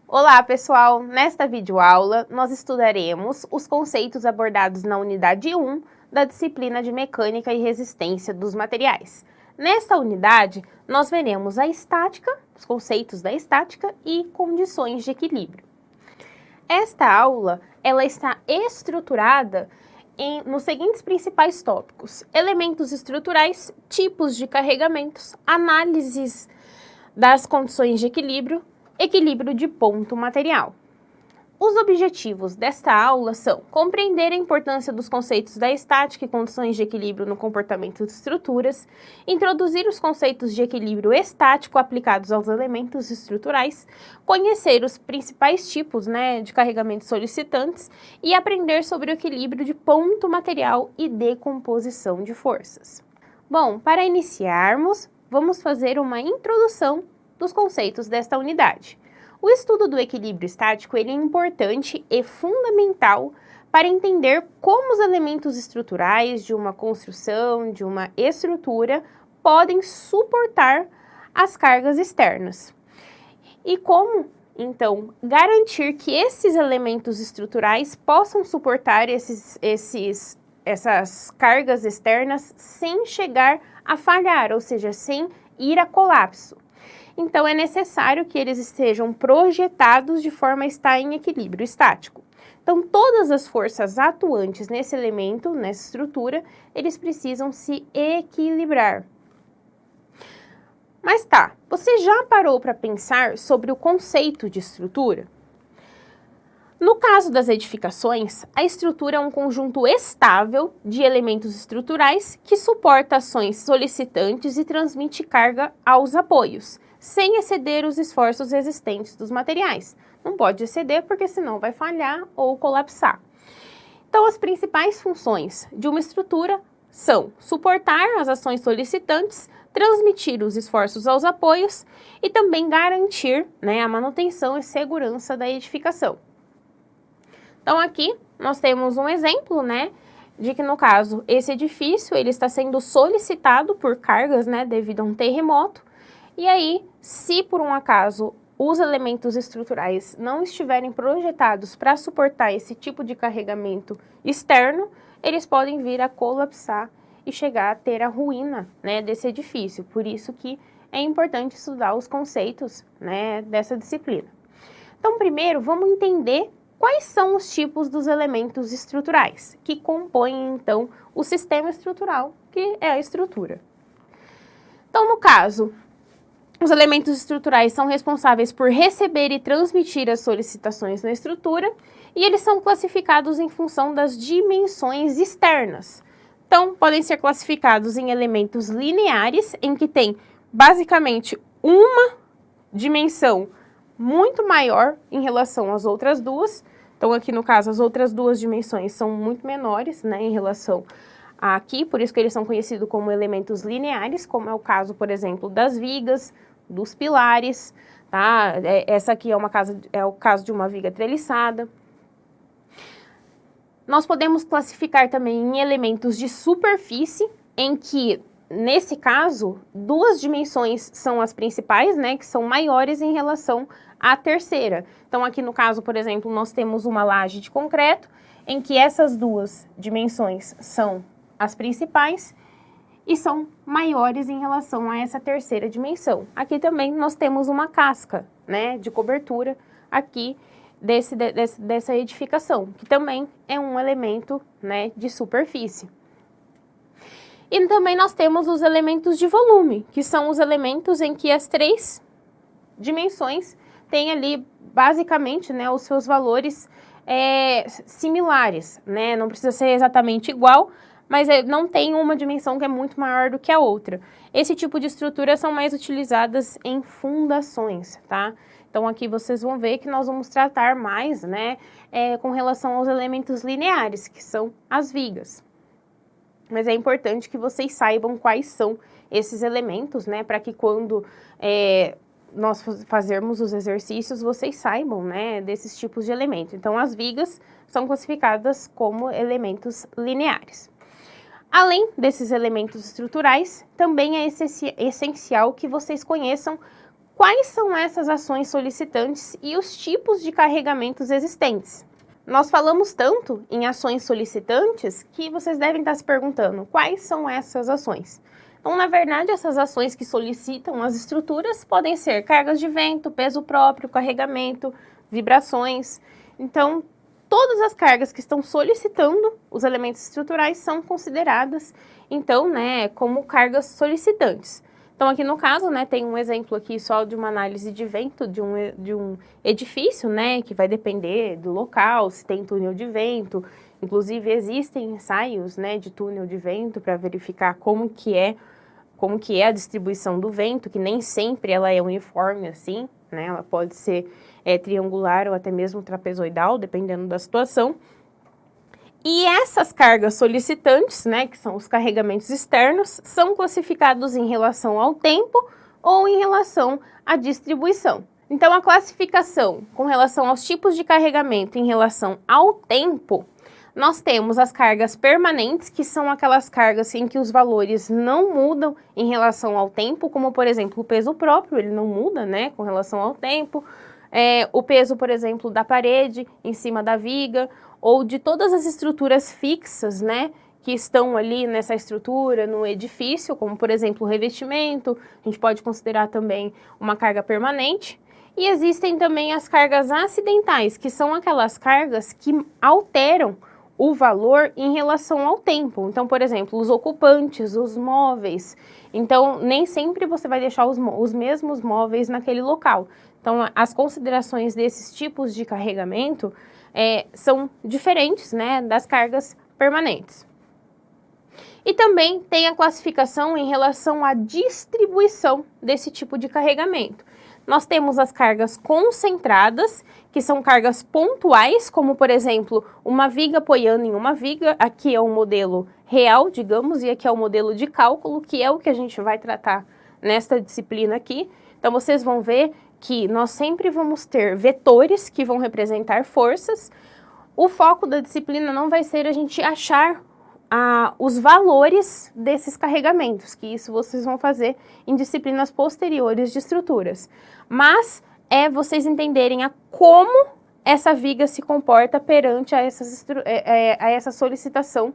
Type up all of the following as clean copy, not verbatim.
Olá, pessoal! Nesta videoaula, nós estudaremos os conceitos abordados na unidade 1 da disciplina de Mecânica e Resistência dos Materiais. Nesta unidade, nós veremos a estática, os conceitos da estática e condições de equilíbrio. Esta aula, ela está estruturada nos seguintes principais tópicos: elementos estruturais, tipos de carregamentos, análises das condições de equilíbrio, equilíbrio de ponto material. Os objetivos desta aula são compreender a importância dos conceitos da estática e condições de equilíbrio no comportamento de estruturas, introduzir os conceitos de equilíbrio estático aplicados aos elementos estruturais, conhecer os principais tipos de carregamentos solicitantes e aprender sobre o equilíbrio de ponto material e decomposição de forças. Bom, para iniciarmos, vamos fazer uma introdução dos conceitos desta unidade. O estudo do equilíbrio estático ele é importante e fundamental para entender como os elementos estruturais de uma construção, de uma estrutura, podem suportar as cargas externas. E como, então, garantir que esses elementos estruturais possam suportar essas cargas externas sem chegar a falhar, ou seja, sem ir a colapso. Então, é necessário que eles estejam projetados de forma a estar em equilíbrio estático. Então, todas as forças atuantes nesse elemento, nessa estrutura, eles precisam se equilibrar. Mas tá, você já parou para pensar sobre o conceito de estrutura? No caso das edificações, a estrutura é um conjunto estável de elementos estruturais que suporta ações solicitantes e transmite carga aos apoios, sem exceder os esforços resistentes dos materiais. Não pode exceder porque senão vai falhar ou colapsar. Então, as principais funções de uma estrutura são suportar as ações solicitantes, transmitir os esforços aos apoios e também garantir a manutenção e segurança da edificação. Então, aqui nós temos um exemplo, de que no caso, esse edifício ele está sendo solicitado por cargas, devido a um terremoto. E aí, se por um acaso os elementos estruturais não estiverem projetados para suportar esse tipo de carregamento externo, eles podem vir a colapsar e chegar a ter a ruína, desse edifício. Por isso que é importante estudar os conceitos, dessa disciplina. Então, primeiro, vamos entender quais são os tipos dos elementos estruturais que compõem, então, o sistema estrutural, que é a estrutura. Então, no caso, os elementos estruturais são responsáveis por receber e transmitir as solicitações na estrutura e eles são classificados em função das dimensões externas. Então, podem ser classificados em elementos lineares, em que tem basicamente uma dimensão muito maior em relação às outras duas. Então, aqui no caso, as outras duas dimensões são muito menores, em relação a aqui, por isso que eles são conhecidos como elementos lineares, como é o caso, por exemplo, das vigas, dos pilares, tá? Essa aqui é o caso de uma viga treliçada. Nós podemos classificar também em elementos de superfície, em que, nesse caso, duas dimensões são as principais, que são maiores em relação à terceira. Então, aqui no caso, por exemplo, nós temos uma laje de concreto, em que essas duas dimensões são as principais e são maiores em relação a essa terceira dimensão. Aqui também nós temos uma casca, de cobertura aqui dessa edificação, que também é um elemento, de superfície. E também nós temos os elementos de volume, que são os elementos em que as três dimensões têm ali, basicamente, os seus valores similares, Não precisa ser exatamente igual, mas não tem uma dimensão que é muito maior do que a outra. Esse tipo de estrutura são mais utilizadas em fundações, tá? Então, aqui vocês vão ver que nós vamos tratar mais, com relação aos elementos lineares, que são as vigas. Mas é importante que vocês saibam quais são esses elementos, para que quando nós fazermos os exercícios, vocês saibam, desses tipos de elementos. Então, as vigas são classificadas como elementos lineares. Além desses elementos estruturais, também é essencial que vocês conheçam Quais são essas ações solicitantes e os tipos de carregamentos existentes? Nós falamos tanto em ações solicitantes que vocês devem estar se perguntando quais são essas ações. Então, na verdade, essas ações que solicitam as estruturas podem ser cargas de vento, peso próprio, carregamento, vibrações. Então, todas as cargas que estão solicitando os elementos estruturais são consideradas, então, como cargas solicitantes. Então, aqui no caso, tem um exemplo aqui só de uma análise de vento de um edifício, que vai depender do local, se tem túnel de vento. Inclusive, existem ensaios, de túnel de vento para verificar como que é a distribuição do vento, que nem sempre ela é uniforme assim, Ela pode ser triangular ou até mesmo trapezoidal, dependendo da situação. E essas cargas solicitantes, que são os carregamentos externos, são classificados em relação ao tempo ou em relação à distribuição. Então, a classificação com relação aos tipos de carregamento em relação ao tempo, nós temos as cargas permanentes, que são aquelas cargas em que os valores não mudam em relação ao tempo, como, por exemplo, o peso próprio, ele não muda, com relação ao tempo. O peso, por exemplo, da parede em cima da viga, ou de todas as estruturas fixas, que estão ali nessa estrutura, no edifício, como, por exemplo, o revestimento, a gente pode considerar também uma carga permanente. E existem também as cargas acidentais, que são aquelas cargas que alteram o valor em relação ao tempo. Então, por exemplo, os ocupantes, os móveis. Então, nem sempre você vai deixar os mesmos móveis naquele local. Então, as considerações desses tipos de carregamento são diferentes, das cargas permanentes. E também tem a classificação em relação à distribuição desse tipo de carregamento. Nós temos as cargas concentradas, que são cargas pontuais, como, por exemplo, uma viga apoiando em uma viga. Aqui é o modelo real, digamos, e aqui é o modelo de cálculo, que é o que a gente vai tratar nesta disciplina aqui. Então, vocês vão ver que nós sempre vamos ter vetores que vão representar forças. O foco da disciplina não vai ser a gente achar os valores desses carregamentos, que isso vocês vão fazer em disciplinas posteriores de estruturas. Mas vocês entenderem como essa viga se comporta perante a essa solicitação,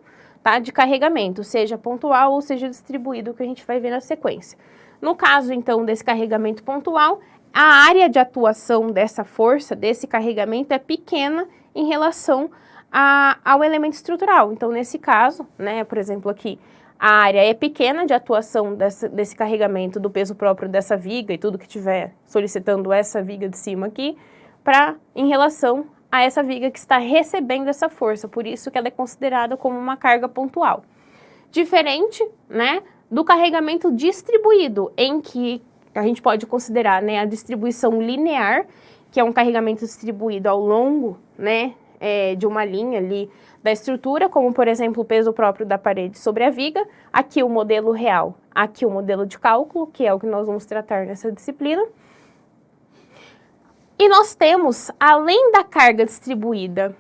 de carregamento, seja pontual ou seja distribuído, que a gente vai ver na sequência. No caso, então, desse carregamento pontual, a área de atuação dessa força, desse carregamento, é pequena em relação ao elemento estrutural. Então, nesse caso, por exemplo, aqui, a área é pequena de atuação desse carregamento do peso próprio dessa viga e tudo que estiver solicitando essa viga de cima aqui, em relação a essa viga que está recebendo essa força. Por isso que ela é considerada como uma carga pontual. Diferente, do carregamento distribuído, em que a gente pode considerar, a distribuição linear, que é um carregamento distribuído ao longo, de uma linha ali da estrutura, como, por exemplo, o peso próprio da parede sobre a viga. Aqui o modelo real, aqui o modelo de cálculo, que é o que nós vamos tratar nessa disciplina. E nós temos, além da carga distribuída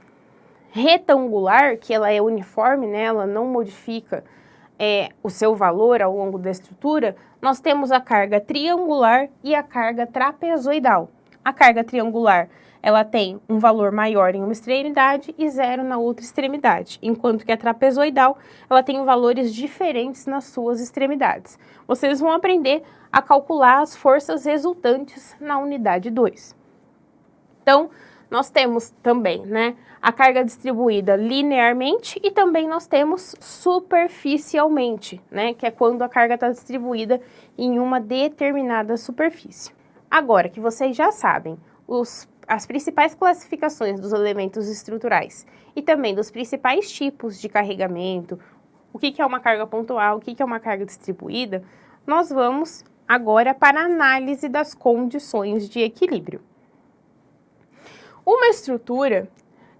retangular, que ela é uniforme, ela não modifica o seu valor ao longo da estrutura, nós temos a carga triangular e a carga trapezoidal. A carga triangular, ela tem um valor maior em uma extremidade e zero na outra extremidade, enquanto que a trapezoidal, ela tem valores diferentes nas suas extremidades. Vocês vão aprender a calcular as forças resultantes na unidade 2. Então, nós temos também, a carga distribuída linearmente e também nós temos superficialmente, que é quando a carga está distribuída em uma determinada superfície. Agora que vocês já sabem as principais classificações dos elementos estruturais e também dos principais tipos de carregamento, o que é uma carga pontual, o que é uma carga distribuída, nós vamos agora para a análise das condições de equilíbrio. Uma estrutura,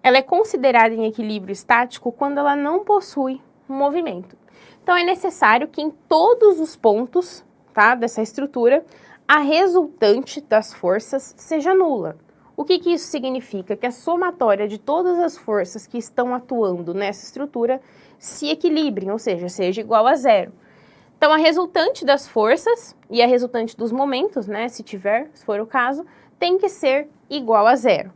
ela é considerada em equilíbrio estático quando ela não possui movimento. Então, é necessário que em todos os pontos, dessa estrutura, a resultante das forças seja nula. O que isso significa? Que a somatória de todas as forças que estão atuando nessa estrutura se equilibrem, ou seja igual a zero. Então, a resultante das forças e a resultante dos momentos, né, se for o caso, tem que ser igual a zero.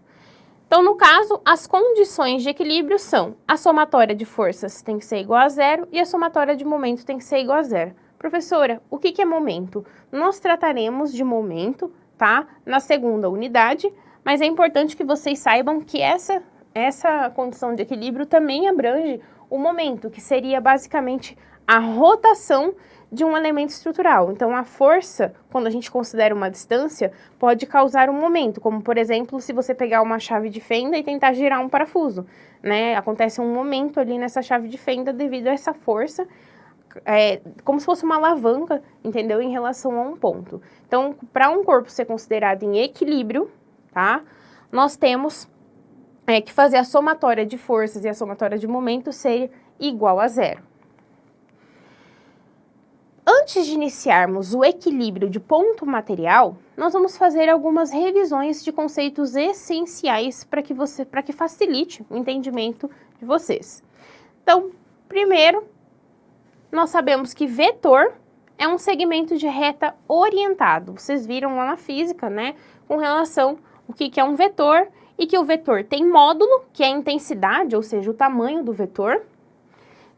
Então, no caso, as condições de equilíbrio são a somatória de forças tem que ser igual a zero e a somatória de momento tem que ser igual a zero. Professora, o que é momento? Nós trataremos de momento, tá? Na segunda unidade, mas é importante que vocês saibam que essa condição de equilíbrio também abrange o momento, que seria basicamente a rotação de um elemento estrutural. Então, a força, quando a gente considera uma distância, pode causar um momento, como, por exemplo, se você pegar uma chave de fenda e tentar girar um parafuso, né? Acontece um momento ali nessa chave de fenda devido a essa força, como se fosse uma alavanca, entendeu? Em relação a um ponto. Então, para um corpo ser considerado em equilíbrio, tá? Nós temos que fazer a somatória de forças e a somatória de momento ser igual a zero. Antes de iniciarmos o equilíbrio de ponto material, nós vamos fazer algumas revisões de conceitos essenciais para que facilite o entendimento de vocês. Então, primeiro, nós sabemos que vetor é um segmento de reta orientado. Vocês viram lá na física, né, com relação ao que é um vetor e que o vetor tem módulo, que é a intensidade, ou seja, o tamanho do vetor,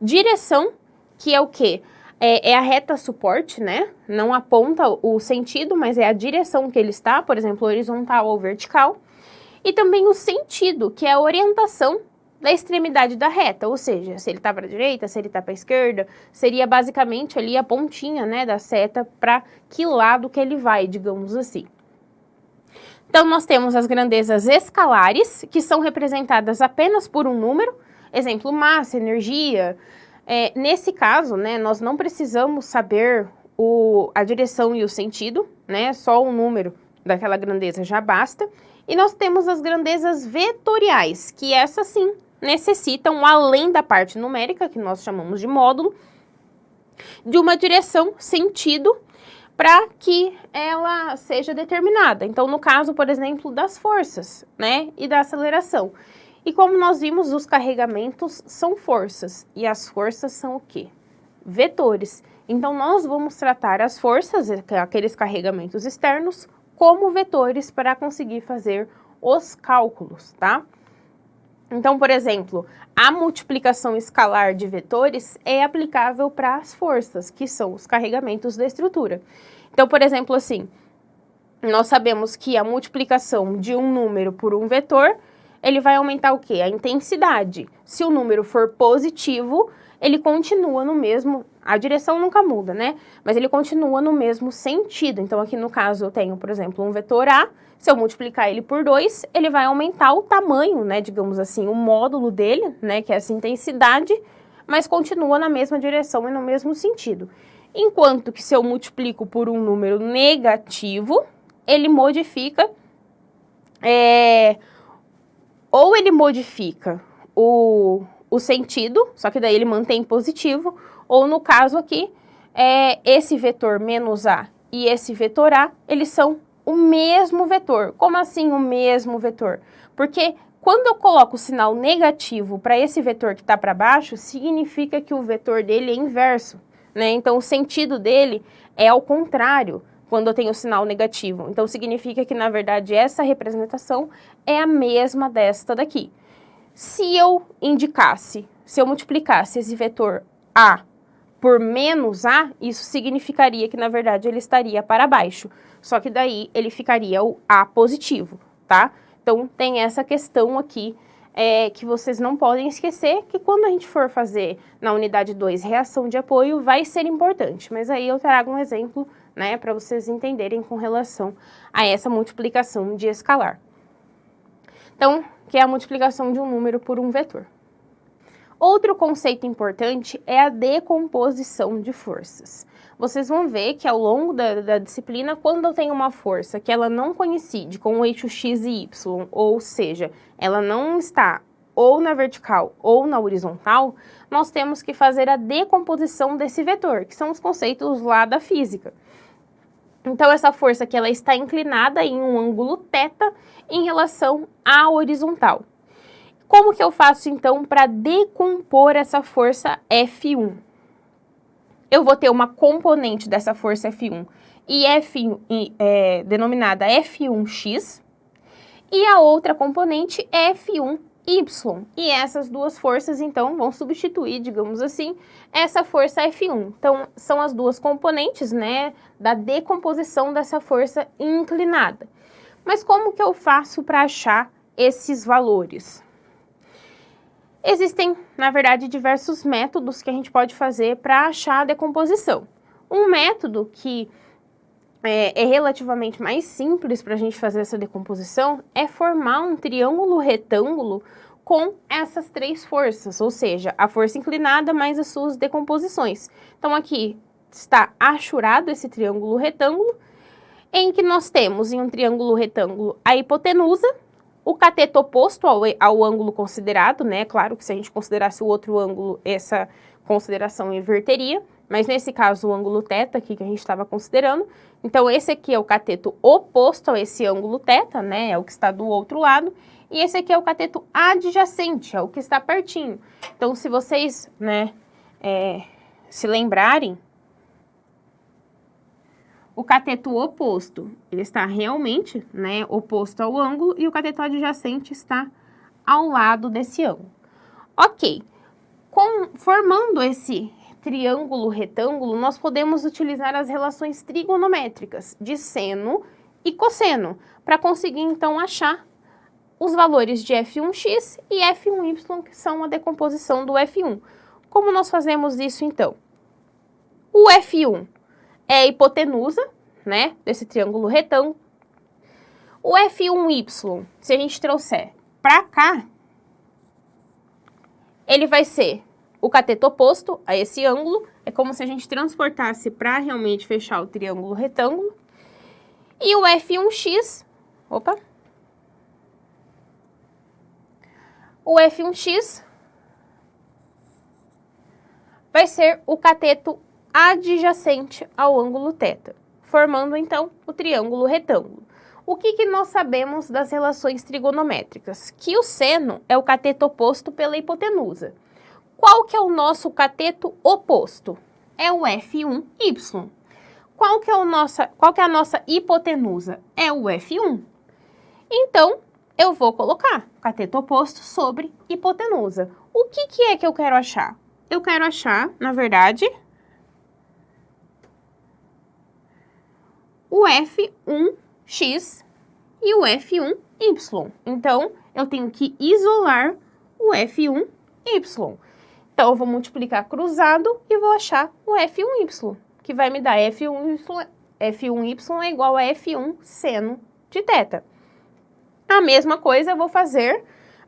direção, que é o quê? É a reta suporte, né? Não aponta o sentido, mas é a direção que ele está, por exemplo, horizontal ou vertical. E também o sentido, que é a orientação da extremidade da reta, ou seja, se ele está para a direita, se ele está para a esquerda, seria basicamente ali a pontinha, né, da seta para que lado que ele vai, digamos assim. Então, nós temos as grandezas escalares, que são representadas apenas por um número, exemplo, massa, energia. Nesse caso, né, nós não precisamos saber a direção e o sentido, né, só o número daquela grandeza já basta. E nós temos as grandezas vetoriais, que essas sim necessitam, além da parte numérica, que nós chamamos de módulo, de uma direção, sentido, para que ela seja determinada. Então, no caso, por exemplo, das forças, né, e da aceleração. E como nós vimos, os carregamentos são forças, e as forças são o quê? Vetores. Então, nós vamos tratar as forças, aqueles carregamentos externos, como vetores para conseguir fazer os cálculos, tá? Então, por exemplo, a multiplicação escalar de vetores é aplicável para as forças, que são os carregamentos da estrutura. Então, por exemplo, assim, nós sabemos que a multiplicação de um número por um vetor, ele vai aumentar o quê? A intensidade. Se o número for positivo, ele continua no mesmo, a direção nunca muda, né? Mas ele continua no mesmo sentido. Então, aqui no caso, eu tenho, por exemplo, um vetor A. Se eu multiplicar ele por 2, ele vai aumentar o tamanho, né, digamos assim, o módulo dele, né, que é essa intensidade, mas continua na mesma direção e no mesmo sentido. Enquanto que se eu multiplico por um número negativo, ele modifica, ou ele modifica o sentido, só que daí ele mantém positivo, ou no caso aqui, esse vetor menos A e esse vetor A, eles são o mesmo vetor. Como assim o mesmo vetor? Porque quando eu coloco o sinal negativo para esse vetor que está para baixo, significa que o vetor dele é inverso, né? Então, o sentido dele é ao contrário quando eu tenho o sinal negativo. Então, significa que, na verdade, essa representação é a mesma desta daqui. Se eu multiplicasse esse vetor A por menos A, isso significaria que, na verdade, ele estaria para baixo. Só que daí ele ficaria o A positivo, tá? Então, tem essa questão aqui que vocês não podem esquecer, que quando a gente for fazer na unidade 2 reação de apoio, vai ser importante. Mas aí eu trago um exemplo, né, para vocês entenderem com relação a essa multiplicação de escalar. Então, que é a multiplicação de um número por um vetor. Outro conceito importante é a decomposição de forças. Vocês vão ver que ao longo da disciplina, quando eu tenho uma força que ela não coincide com o eixo x e y, ou seja, ela não está ou na vertical ou na horizontal, nós temos que fazer a decomposição desse vetor, que são os conceitos lá da física. Então, essa força que ela está inclinada em um ângulo θ em relação à horizontal. Como que eu faço, então, para decompor essa força F1? eu vou ter uma componente dessa força F1 denominada F1x, e a outra componente é F1y. E essas duas forças, então, vão substituir, digamos assim, essa força F1. Então, são as duas componentes, né, da decomposição dessa força inclinada. Mas como que eu faço para achar esses valores? Existem, na verdade, diversos métodos que a gente pode fazer para achar a decomposição. Um método que é relativamente mais simples para a gente fazer essa decomposição é formar um triângulo retângulo com essas três forças, ou seja, a força inclinada mais as suas decomposições. Então, aqui está achurado esse triângulo retângulo, em que nós temos em um triângulo retângulo a hipotenusa, o cateto oposto ao ângulo considerado, né? Claro que se a gente considerasse o outro ângulo, essa consideração inverteria, mas nesse caso o ângulo θ aqui que a gente estava considerando. Então, esse aqui é o cateto oposto a esse ângulo θ, né? É o que está do outro lado. E esse aqui é o cateto adjacente, é o que está pertinho. Então, se vocês, né, se lembrarem, o cateto oposto, ele está realmente, né, oposto ao ângulo, e o cateto adjacente está ao lado desse ângulo. Ok, formando esse triângulo retângulo, nós podemos utilizar as relações trigonométricas de seno e cosseno, para conseguir, então, achar os valores de F1x e F1y, que são a decomposição do F1. Como nós fazemos isso, então? O F1 é a hipotenusa, né, desse triângulo retângulo. O F1y, se a gente trouxer para cá, ele vai ser o cateto oposto a esse ângulo. É como se a gente transportasse para realmente fechar o triângulo retângulo. E o F1x, o F1x vai ser o cateto adjacente ao ângulo θ, formando então o triângulo retângulo. O que nós sabemos das relações trigonométricas? Que o seno é o cateto oposto pela hipotenusa. Qual que é o nosso cateto oposto? É o F1y. Qual que é a nossa hipotenusa? É o F1. Então, eu vou colocar cateto oposto sobre hipotenusa. O que é que eu quero achar? Eu quero achar, na verdade, o F1x e o F1y. Então, eu tenho que isolar o F1y. Então, eu vou multiplicar cruzado e vou achar o F1y, que vai me dar F1y é igual a F1 seno de θ. A mesma coisa eu vou fazer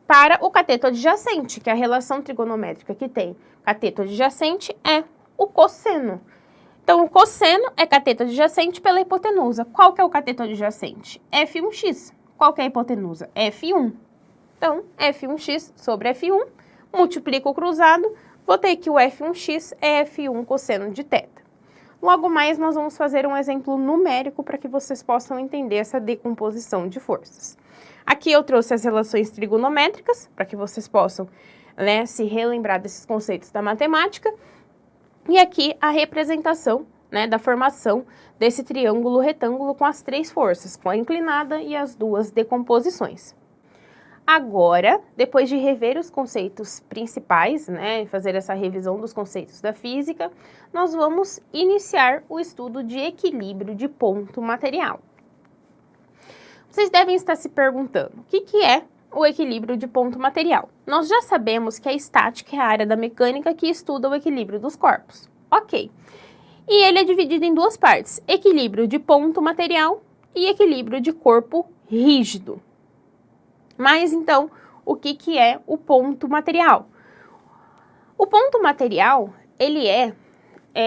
para o cateto adjacente, que é a relação trigonométrica que tem cateto adjacente é o cosseno. Então, o cosseno é cateto adjacente pela hipotenusa. Qual que é o cateto adjacente? F1x. Qual que é a hipotenusa? F1. Então, F1x sobre F1, multiplico o cruzado, vou ter que o F1x é F1 cosseno de θ. Logo mais, nós vamos fazer um exemplo numérico para que vocês possam entender essa decomposição de forças. Aqui eu trouxe as relações trigonométricas, para que vocês possam, né, se relembrar desses conceitos da matemática. E aqui a representação, né, da formação desse triângulo retângulo com as três forças, com a inclinada e as duas decomposições. Agora, depois de rever os conceitos principais, né, fazer essa revisão dos conceitos da física, nós vamos iniciar o estudo de equilíbrio de ponto material. Vocês devem estar se perguntando, o que é o equilíbrio de ponto material? Nós já sabemos que a estática é a área da mecânica que estuda o equilíbrio dos corpos. Ok. E ele é dividido em duas partes, equilíbrio de ponto material e equilíbrio de corpo rígido. Mas, então, o que é o ponto material? O ponto material, ele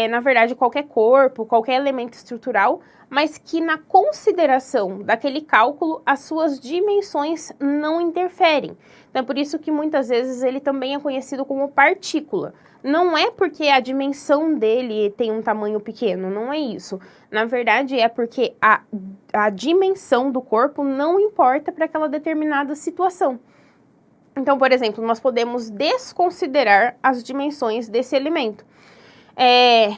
na verdade, qualquer corpo, qualquer elemento estrutural, mas que na consideração daquele cálculo, as suas dimensões não interferem. Então, é por isso que muitas vezes ele também é conhecido como partícula. Não é porque a dimensão dele tem um tamanho pequeno, não é isso. Na verdade, é porque a dimensão do corpo não importa para aquela determinada situação. Então, por exemplo, nós podemos desconsiderar as dimensões desse elemento.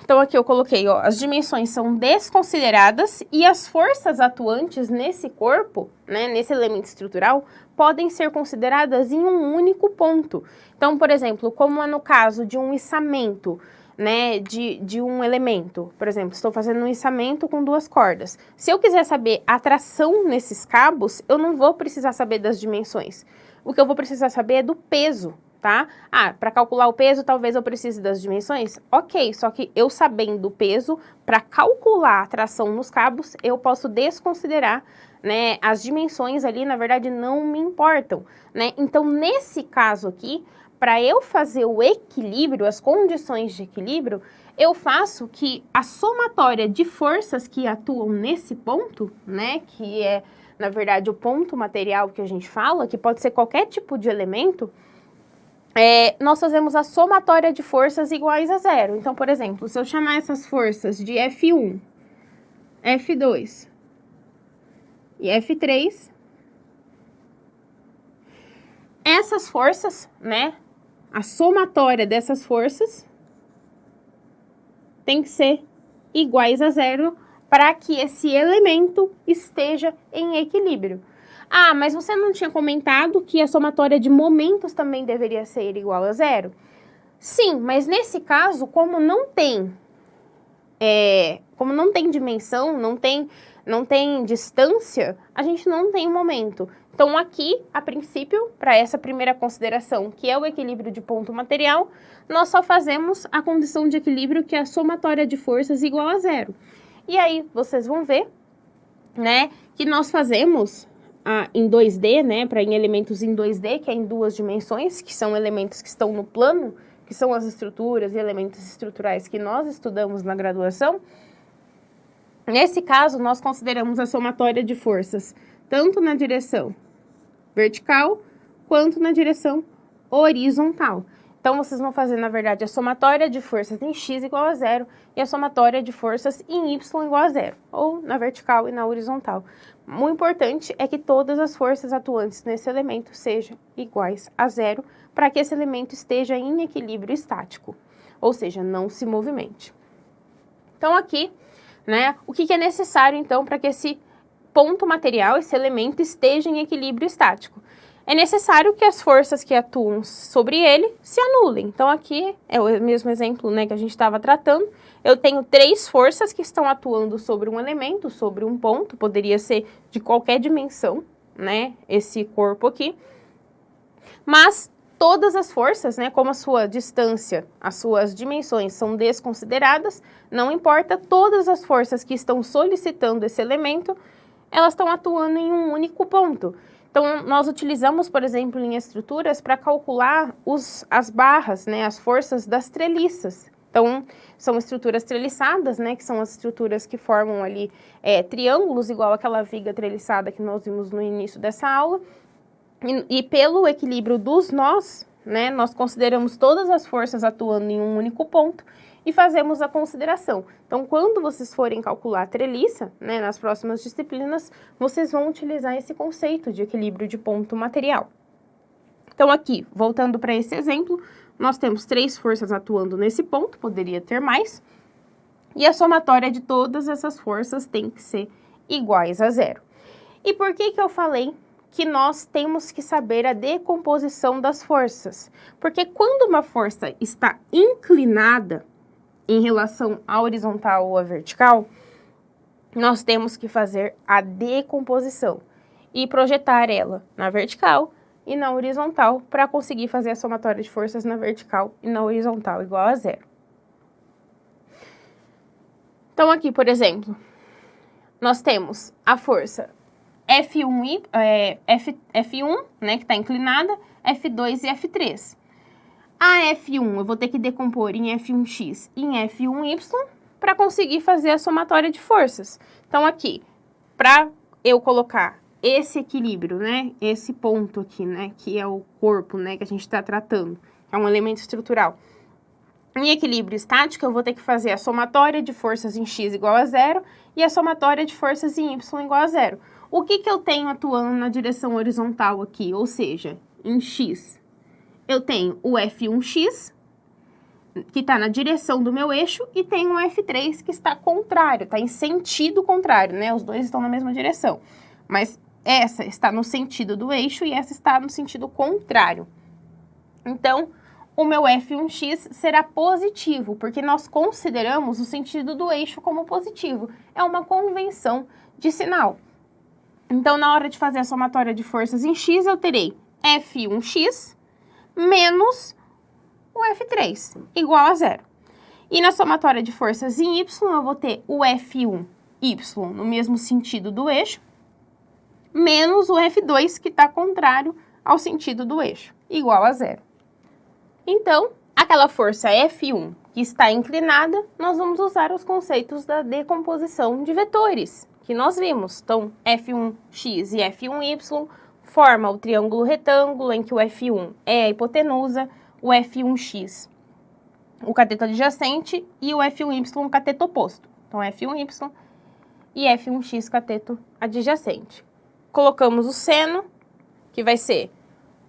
Então, aqui eu coloquei, ó, as dimensões são desconsideradas e as forças atuantes nesse corpo, né, nesse elemento estrutural, podem ser consideradas em um único ponto. Então, por exemplo, como é no caso de um içamento, né, de um elemento. Por exemplo, estou fazendo um içamento com 2 cordas. Se eu quiser saber a tração nesses cabos, eu não vou precisar saber das dimensões. O que eu vou precisar saber é do peso, tá? Para calcular o peso, talvez eu precise das dimensões? Ok, só que eu sabendo o peso, para calcular a tração nos cabos, eu posso desconsiderar, né, as dimensões ali, na verdade, não me importam, né? Então, nesse caso aqui, para eu fazer o equilíbrio, as condições de equilíbrio, eu faço que a somatória de forças que atuam nesse ponto, né, que é, na verdade, o ponto material que a gente fala, que pode ser qualquer tipo de elemento, nós fazemos a somatória de forças iguais a 0. Então, por exemplo, se eu chamar essas forças de F1, F2 e F3, essas forças, né, a somatória dessas forças tem que ser iguais a 0 para que esse elemento esteja em equilíbrio. Ah, mas você não tinha comentado que a somatória de momentos também deveria ser igual a 0? Sim, mas nesse caso, como não tem dimensão, não tem distância, a gente não tem momento. Então, aqui, a princípio, para essa primeira consideração, que é o equilíbrio de ponto material, nós só fazemos a condição de equilíbrio, que é a somatória de forças igual a 0. E aí, vocês vão ver, né, que nós fazemos em 2D, né, em elementos em 2D, que é em 2 dimensões, que são elementos que estão no plano, que são as estruturas e elementos estruturais que nós estudamos na graduação. Nesse caso, nós consideramos a somatória de forças tanto na direção vertical quanto na direção horizontal. Então, vocês vão fazer, na verdade, a somatória de forças em x igual a 0 e a somatória de forças em y igual a 0, ou na vertical e na horizontal. O importante é que todas as forças atuantes nesse elemento sejam iguais a 0 para que esse elemento esteja em equilíbrio estático, ou seja, não se movimente. Então, aqui, né, o que é necessário, então, para que esse ponto material, esse elemento, esteja em equilíbrio estático? É necessário que as forças que atuam sobre ele se anulem. Então, aqui é o mesmo exemplo, né, que a gente estava tratando. Eu tenho 3 forças que estão atuando sobre um elemento, sobre um ponto, poderia ser de qualquer dimensão, né, esse corpo aqui. Mas todas as forças, né, como a sua distância, as suas dimensões são desconsideradas, não importa, todas as forças que estão solicitando esse elemento, elas estão atuando em um único ponto. Então, nós utilizamos, por exemplo, em estruturas para calcular as barras, né, as forças das treliças. Então, são estruturas treliçadas, né, que são as estruturas que formam ali triângulos, igual aquela viga treliçada que nós vimos no início dessa aula. E pelo equilíbrio dos nós, né, nós consideramos todas as forças atuando em um único ponto e fazemos a consideração. Então, quando vocês forem calcular a treliça, né, nas próximas disciplinas, vocês vão utilizar esse conceito de equilíbrio de ponto material. Então, aqui, voltando para esse exemplo, nós temos 3 forças atuando nesse ponto, poderia ter mais, e a somatória de todas essas forças tem que ser iguais a 0. E por que eu falei que nós temos que saber a decomposição das forças? Porque quando uma força está inclinada em relação à horizontal ou à vertical, nós temos que fazer a decomposição e projetar ela na vertical e na horizontal para conseguir fazer a somatória de forças na vertical e na horizontal igual a 0. Então, aqui, por exemplo, nós temos a força F1, né, que está inclinada, F2 e F3. A F1 eu vou ter que decompor em F1x e em F1y para conseguir fazer a somatória de forças. Então, aqui, para eu colocar esse equilíbrio, né, esse ponto aqui, né, que é o corpo, né, que a gente está tratando, é um elemento estrutural. Em equilíbrio estático, eu vou ter que fazer a somatória de forças em x igual a 0 e a somatória de forças em y igual a 0. O que eu tenho atuando na direção horizontal aqui? Ou seja, em x, eu tenho o F1x que está na direção do meu eixo, e tem um F3 que está contrário, está em sentido contrário, né? Os dois estão na mesma direção. Mas essa está no sentido do eixo e essa está no sentido contrário. Então, o meu F1x será positivo, porque nós consideramos o sentido do eixo como positivo. É uma convenção de sinal. Então, na hora de fazer a somatória de forças em x, eu terei F1x menos o F3, igual a zero. E na somatória de forças em y, eu vou ter o F1y no mesmo sentido do eixo, menos o F2, que está contrário ao sentido do eixo, igual a zero. Então, aquela força F1 que está inclinada, nós vamos usar os conceitos da decomposição de vetores, que nós vimos. Então, F1x e F1y forma o triângulo retângulo, em que o F1 é a hipotenusa, o F1x o cateto adjacente e o F1y o cateto oposto. Então, F1y e F1x cateto adjacente. Colocamos o seno, que vai ser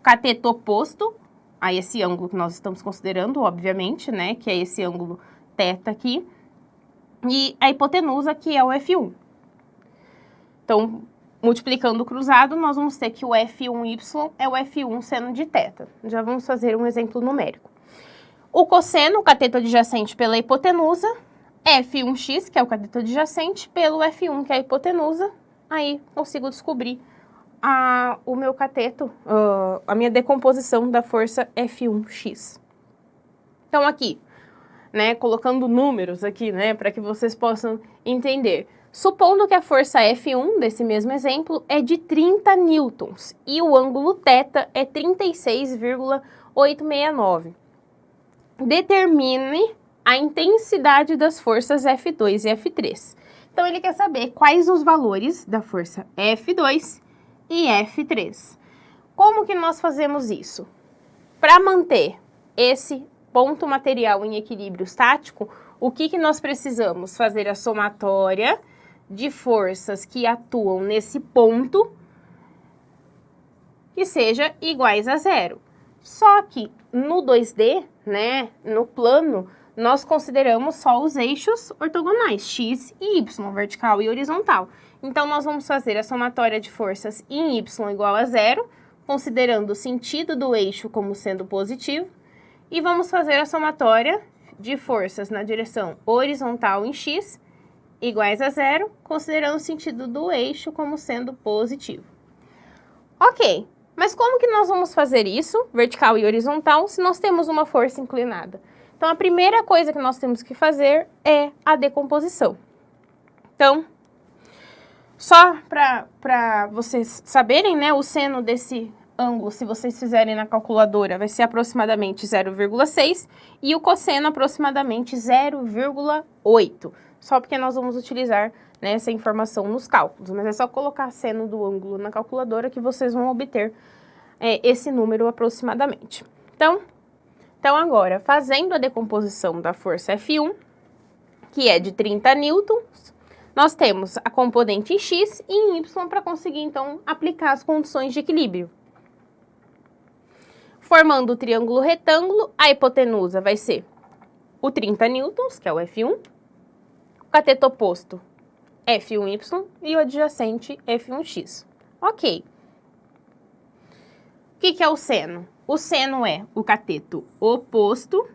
cateto oposto a esse ângulo que nós estamos considerando, obviamente, né, que é esse ângulo θ aqui, e a hipotenusa, que é o F1. Então, multiplicando o cruzado, nós vamos ter que o F1y é o F1 seno de θ. Já vamos fazer um exemplo numérico. O cosseno, o cateto adjacente pela hipotenusa, F1x, que é o cateto adjacente, pelo F1, que é a hipotenusa, aí consigo descobrir o meu cateto, a minha decomposição da força F1x. Então, aqui, né, colocando números aqui, né, para que vocês possam entender. Supondo que a força F1, desse mesmo exemplo, é de 30 newtons e o ângulo θ é 36,869. Determine a intensidade das forças F2 e F3. Então, ele quer saber quais os valores da força F2 e F3. Como que nós fazemos isso? Para manter esse ponto material em equilíbrio estático, o que nós precisamos? Fazer a somatória de forças que atuam nesse ponto que seja iguais a zero. Só que no 2D, né, no plano, nós consideramos só os eixos ortogonais, x e y, vertical e horizontal. Então, nós vamos fazer a somatória de forças em y igual a zero, considerando o sentido do eixo como sendo positivo, e vamos fazer a somatória de forças na direção horizontal em x iguais a zero, considerando o sentido do eixo como sendo positivo. Ok, mas como que nós vamos fazer isso, vertical e horizontal, se nós temos uma força inclinada? Então, a primeira coisa que nós temos que fazer é a decomposição. Então, só para vocês saberem, né, o seno desse ângulo, se vocês fizerem na calculadora, vai ser aproximadamente 0,6 e o cosseno aproximadamente 0,8. Só porque nós vamos utilizar, né, essa informação nos cálculos, mas é só colocar seno do ângulo na calculadora que vocês vão obter esse número aproximadamente. Então, agora, fazendo a decomposição da força F1, que é de 30 newtons, nós temos a componente em x e em y para conseguir, então, aplicar as condições de equilíbrio. Formando o triângulo retângulo, a hipotenusa vai ser o 30 newtons, que é o F1, o cateto oposto, F1y, e o adjacente, F1x. Ok. O que é o seno? O seno é o cateto oposto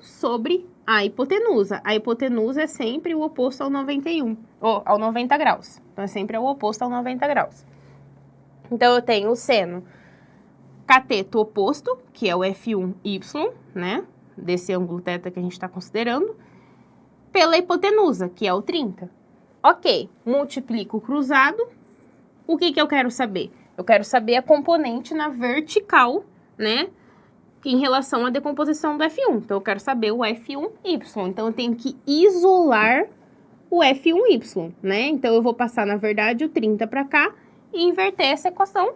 sobre a hipotenusa. A hipotenusa é sempre o oposto ao 91, ou ao 90 graus. Então, é sempre o oposto ao 90 graus. Então, eu tenho o seno cateto oposto, que é o F1y, né? Desse ângulo θ que a gente está considerando, pela hipotenusa, que é o 30. Ok, multiplico o cruzado. O que eu quero saber? Eu quero saber a componente na vertical, né? Em relação à decomposição do F1. Então, eu quero saber o F1y. Então, eu tenho que isolar o F1y, né? Então, eu vou passar, na verdade, o 30 para cá e inverter essa equação.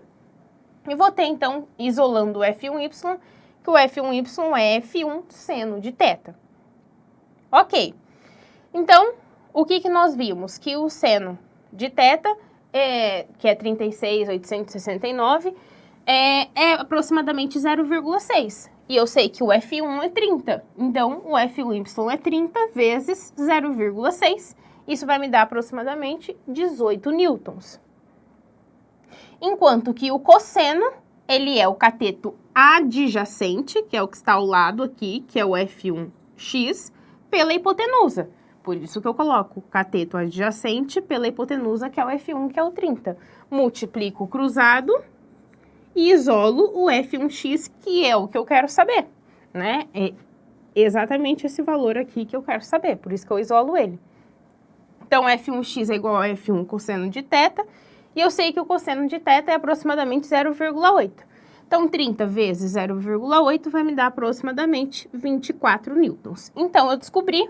E vou ter, então, isolando o F1y, que o F1y é F1 seno de θ. Ok. Então, o que nós vimos? Que o seno de θ, que é 36.869, é aproximadamente 0,6. E eu sei que o F1 é 30. Então, o Fy é 30 vezes 0,6. Isso vai me dar aproximadamente 18 newtons. Enquanto que o cosseno, ele é o cateto adjacente, que é o que está ao lado aqui, que é o F1x, pela hipotenusa. Por isso que eu coloco cateto adjacente pela hipotenusa, que é o F1, que é o 30. Multiplico o cruzado e isolo o F1x, que é o que eu quero saber, né? É exatamente esse valor aqui que eu quero saber, por isso que eu isolo ele. Então, F1x é igual a F1 cosseno de θ, e eu sei que o cosseno de θ é aproximadamente 0,8. Então, 30 vezes 0,8 vai me dar aproximadamente 24 newtons. Então, eu descobri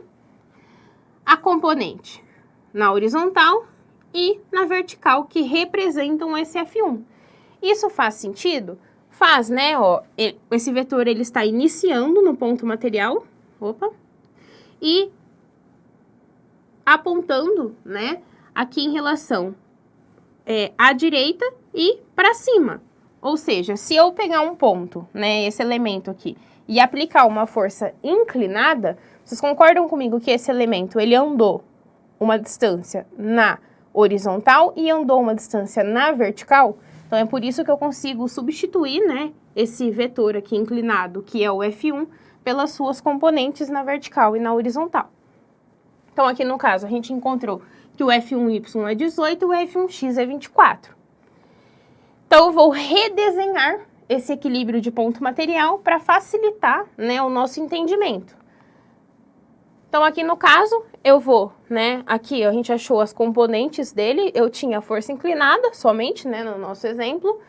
a componente na horizontal e na vertical que representam esse F1. Isso faz sentido? Faz, né? Ó, esse vetor ele está iniciando no ponto material, e apontando, né, aqui em relação à direita e para cima. Ou seja, se eu pegar um ponto, né, esse elemento aqui, e aplicar uma força inclinada, vocês concordam comigo que esse elemento, ele andou uma distância na horizontal e andou uma distância na vertical? Então, é por isso que eu consigo substituir, né, esse vetor aqui inclinado, que é o F1, pelas suas componentes na vertical e na horizontal. Então, aqui no caso, a gente encontrou que o F1y é 18 e o F1x é 24. Então, eu vou redesenhar esse equilíbrio de ponto material para facilitar, né, o nosso entendimento. Então, aqui no caso, eu vou, né, aqui a gente achou as componentes dele, eu tinha a força inclinada somente, né, no nosso exemplo.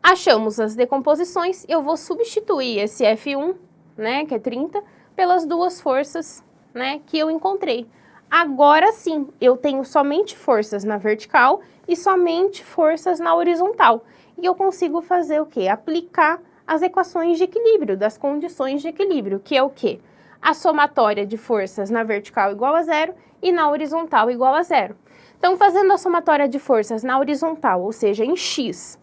Achamos as decomposições, eu vou substituir esse F1, né, que é 30, pelas duas forças, né, que eu encontrei. Agora sim, eu tenho somente forças na vertical e somente forças na horizontal. E eu consigo fazer o quê? Aplicar as equações de equilíbrio, das condições de equilíbrio, que é o quê? A somatória de forças na vertical igual a 0 e na horizontal igual a 0. Então, fazendo a somatória de forças na horizontal, ou seja, em x,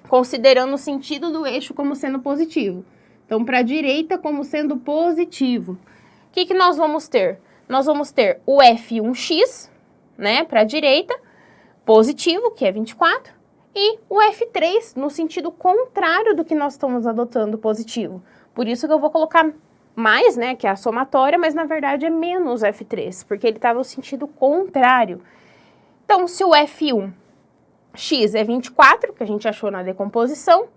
considerando o sentido do eixo como sendo positivo. Então, para a direita como sendo positivo. O que nós vamos ter? Nós vamos ter o F1x, né, para a direita, positivo, que é 24, e o F3 no sentido contrário do que nós estamos adotando positivo. Por isso que eu vou colocar mais, né, que é a somatória, mas na verdade é menos F3, porque ele está no sentido contrário. Então, se o F1x é 24, que a gente achou na decomposição,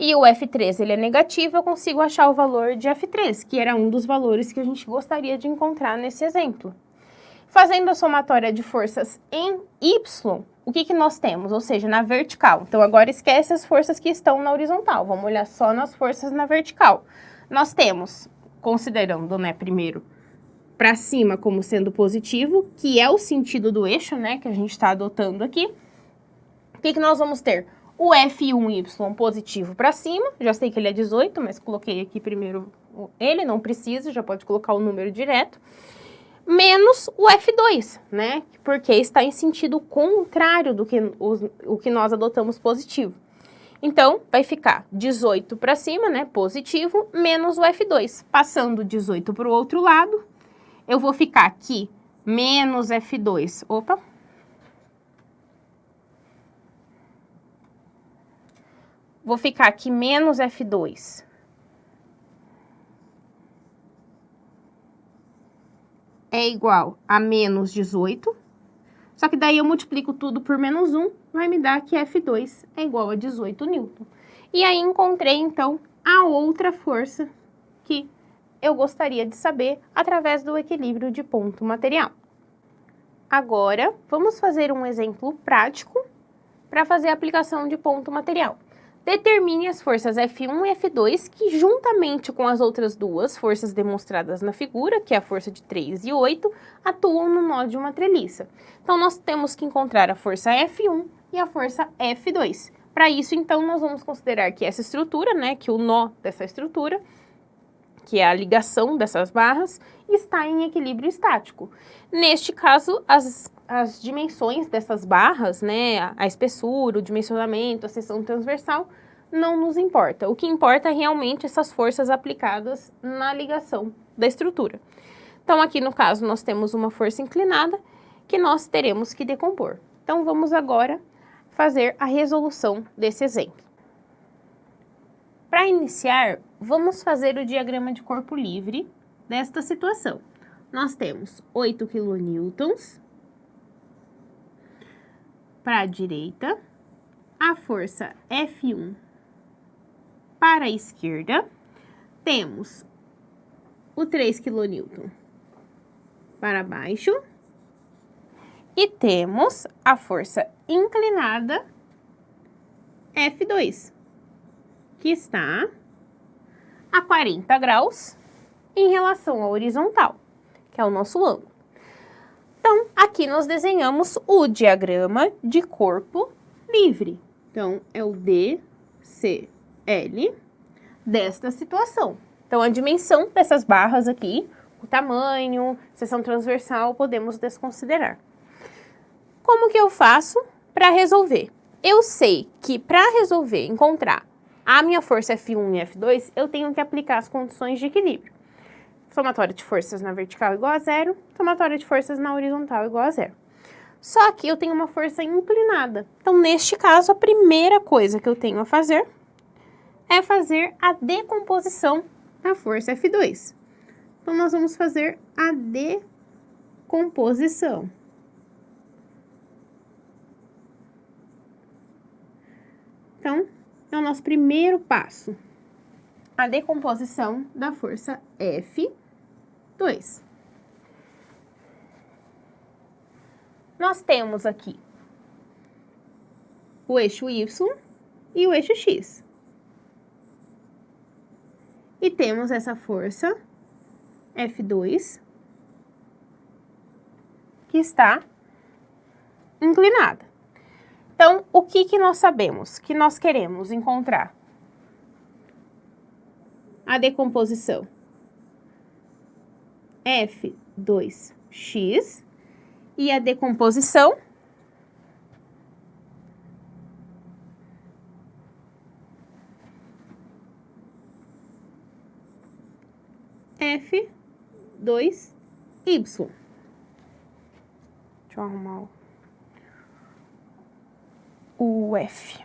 e o F3 ele é negativo, eu consigo achar o valor de F3, que era um dos valores que a gente gostaria de encontrar nesse exemplo. Fazendo a somatória de forças em Y, o que nós temos? Ou seja, na vertical. Então, agora esquece as forças que estão na horizontal. Vamos olhar só nas forças na vertical. Nós temos, considerando, né, primeiro, para cima como sendo positivo, que é o sentido do eixo, né, que a gente está adotando aqui. O que nós vamos ter? O F1y positivo para cima, já sei que ele é 18, mas coloquei aqui primeiro ele, não precisa, já pode colocar o número direto. Menos o F2, né? Porque está em sentido contrário do que o que nós adotamos positivo. Então, vai ficar 18 para cima, né? Positivo, menos o F2. Passando 18 para o outro lado, eu vou ficar aqui menos F2. Opa! Vou ficar aqui menos F2. É igual a menos 18. Só que daí eu multiplico tudo por menos 1, vai me dar que F2 é igual a 18 newton. E aí encontrei, então, a outra força que eu gostaria de saber através do equilíbrio de ponto material. Agora, vamos fazer um exemplo prático para fazer a aplicação de ponto material. Determine as forças F1 e F2 que, juntamente com as outras duas forças demonstradas na figura, que é a força de 3 e 8, atuam no nó de uma treliça. Então, nós temos que encontrar a força F1 e a força F2. Para isso, então, nós vamos considerar que essa estrutura, né, que o nó dessa estrutura, que é a ligação dessas barras, está em equilíbrio estático. Neste caso, as dimensões dessas barras, né, a espessura, o dimensionamento, a seção transversal, não nos importa. O que importa é realmente essas forças aplicadas na ligação da estrutura. Então, aqui no caso, nós temos uma força inclinada que nós teremos que decompor. Então, vamos agora fazer a resolução desse exemplo. Para iniciar, vamos fazer o diagrama de corpo livre desta situação. Nós temos 8 kN para a direita, a força F1 para a esquerda, temos o 3 kN para baixo e temos a força inclinada F2, que está a 40 graus em relação à horizontal, que é o nosso ângulo. Então, aqui nós desenhamos o diagrama de corpo livre. Então, é o DCL desta situação. Então, a dimensão dessas barras aqui, o tamanho, seção transversal, podemos desconsiderar. Como que eu faço para resolver? Eu sei que para resolver, encontrar a minha força F1 e F2, eu tenho que aplicar as condições de equilíbrio. Somatória de forças na vertical igual a zero, somatória de forças na horizontal igual a zero. Só que eu tenho uma força inclinada. Então, neste caso, a primeira coisa que eu tenho a fazer é fazer a decomposição da força F2. Então, nós vamos fazer a decomposição. Então, é o nosso primeiro passo. A decomposição da força F2. Nós temos aqui o eixo Y e o eixo X. E temos essa força F2 que está inclinada. Então, o que nós sabemos? Que nós queremos encontrar a decomposição F2x e a decomposição F2y. Deixa eu arrumar o F.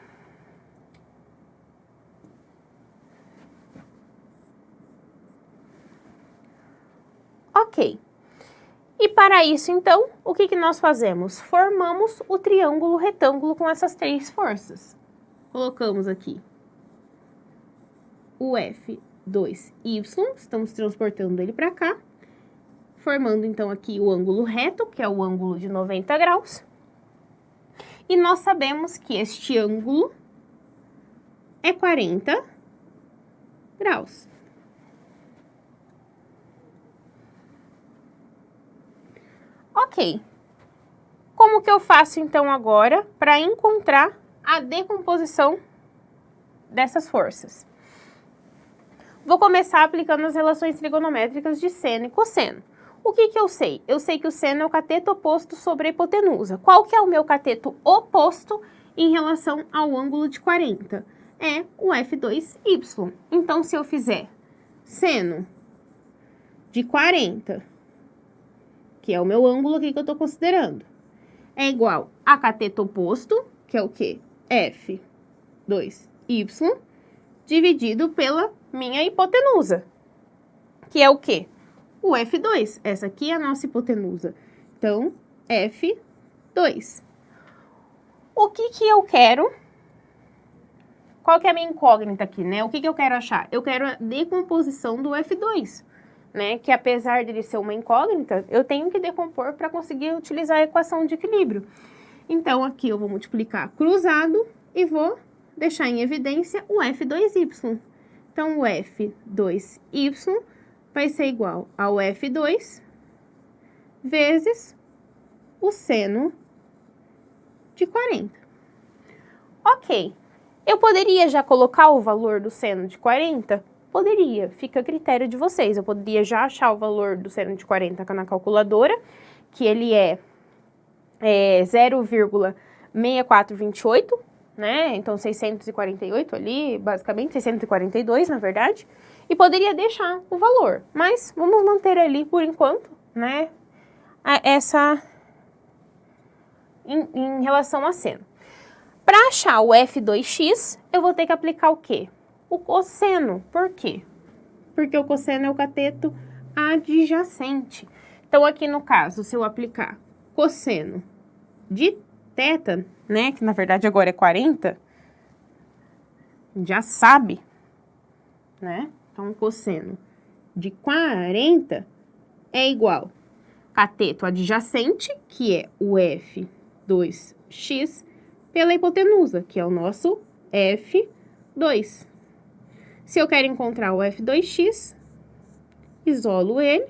Ok. E para isso, então, o que nós fazemos? Formamos o triângulo retângulo com essas três forças. Colocamos aqui o F2y, estamos transportando ele para cá, formando, então, aqui o ângulo reto, que é o ângulo de 90 graus. E nós sabemos que este ângulo é 40 graus. Ok. Como que eu faço, então, agora para encontrar a decomposição dessas forças? Vou começar aplicando as relações trigonométricas de seno e cosseno. O que eu sei? Eu sei que o seno é o cateto oposto sobre a hipotenusa. Qual que é o meu cateto oposto em relação ao ângulo de 40? É o F2y. Então, se eu fizer seno de 40, que é o meu ângulo aqui que eu estou considerando, é igual a cateto oposto, que é o quê? F2y, dividido pela minha hipotenusa, que é o quê? O F2. Essa aqui é a nossa hipotenusa. Então, F2. O que eu quero? Qual que é a minha incógnita aqui, né? O que eu quero achar? Eu quero a decomposição do F2, né? Que apesar dele ser uma incógnita, eu tenho que decompor para conseguir utilizar a equação de equilíbrio. Então, aqui eu vou multiplicar cruzado e vou deixar em evidência o F2y. Então, o F2y vai ser igual ao F2 vezes o seno de 40. Ok. Eu poderia já colocar o valor do seno de 40? Poderia, fica a critério de vocês. Eu poderia já achar o valor do seno de 40 na calculadora, que ele é 0,6428, né? Então, 648 ali, basicamente, 642, na verdade. E poderia deixar o valor, mas vamos manter ali, por enquanto, né? Essa em relação a seno. Para achar o f2x, eu vou ter que aplicar o quê? O cosseno. Por quê? Porque o cosseno é o cateto adjacente. Então, aqui no caso, se eu aplicar cosseno de θ, né, que na verdade agora é 40, já sabe, né? Então, cosseno de 40 é igual cateto adjacente, que é o f2x, pela hipotenusa, que é o nosso f2. Se eu quero encontrar o f2x, isolo ele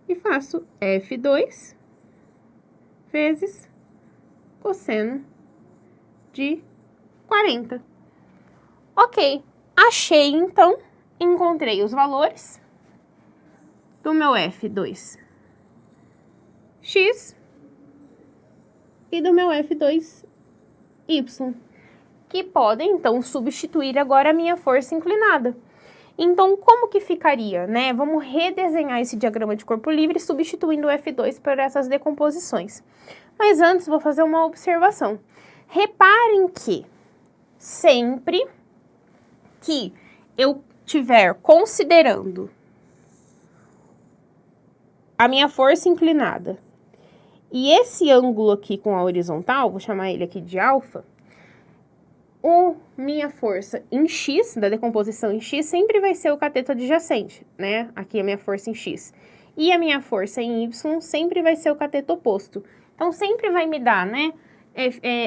e faço f2 vezes cosseno de 40. Ok, achei então, encontrei os valores do meu f2x e do meu f2y, que podem então substituir agora a minha força inclinada. Então, como que ficaria, né? Vamos redesenhar esse diagrama de corpo livre substituindo o F2 por essas decomposições. Mas antes, vou fazer uma observação. Reparem que sempre que eu estiver considerando a minha força inclinada e esse ângulo aqui com a horizontal, vou chamar ele aqui de alfa, minha força em x, da decomposição em x, sempre vai ser o cateto adjacente, né? Aqui a minha força em x. E a minha força em y sempre vai ser o cateto oposto. Então, sempre vai me dar, né?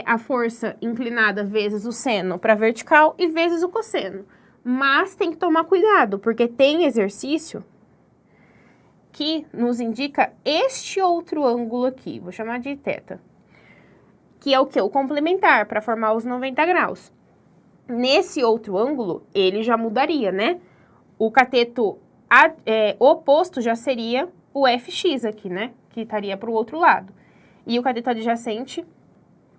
A força inclinada vezes o seno para vertical e vezes o cosseno. Mas tem que tomar cuidado, porque tem exercício que nos indica este outro ângulo aqui, vou chamar de θ, que é o que? O complementar, para formar os 90 graus. Nesse outro ângulo, ele já mudaria, né? O cateto oposto já seria o fx aqui, né? Que estaria para o outro lado. E o cateto adjacente,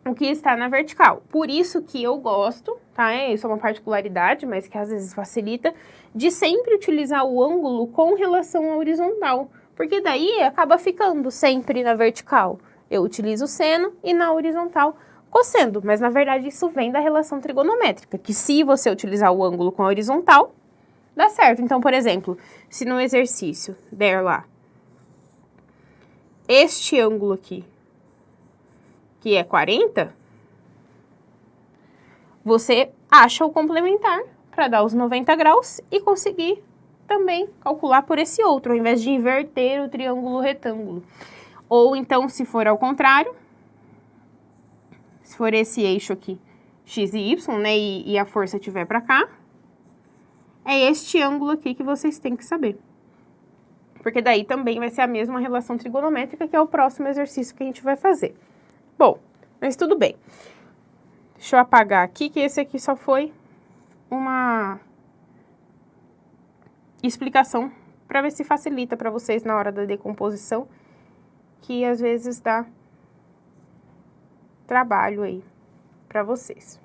o que está na vertical. Por isso que eu gosto, tá? Isso é uma particularidade, mas que às vezes facilita, de sempre utilizar o ângulo com relação à horizontal. Porque daí acaba ficando sempre na vertical. Eu utilizo o seno e na horizontal cosseno, mas na verdade isso vem da relação trigonométrica, que se você utilizar o ângulo com a horizontal, dá certo. Então, por exemplo, se no exercício der lá este ângulo aqui, que é 40, você acha o complementar para dar os 90 graus e conseguir também calcular por esse outro, ao invés de inverter o triângulo retângulo. Ou então, se for ao contrário, se for esse eixo aqui, x e y, né, e a força estiver para cá, é este ângulo aqui que vocês têm que saber. Porque daí também vai ser a mesma relação trigonométrica, que é o próximo exercício que a gente vai fazer. Bom, mas tudo bem. Deixa eu apagar aqui, que esse aqui só foi uma explicação para ver se facilita para vocês na hora da decomposição, que às vezes dá trabalho aí para vocês.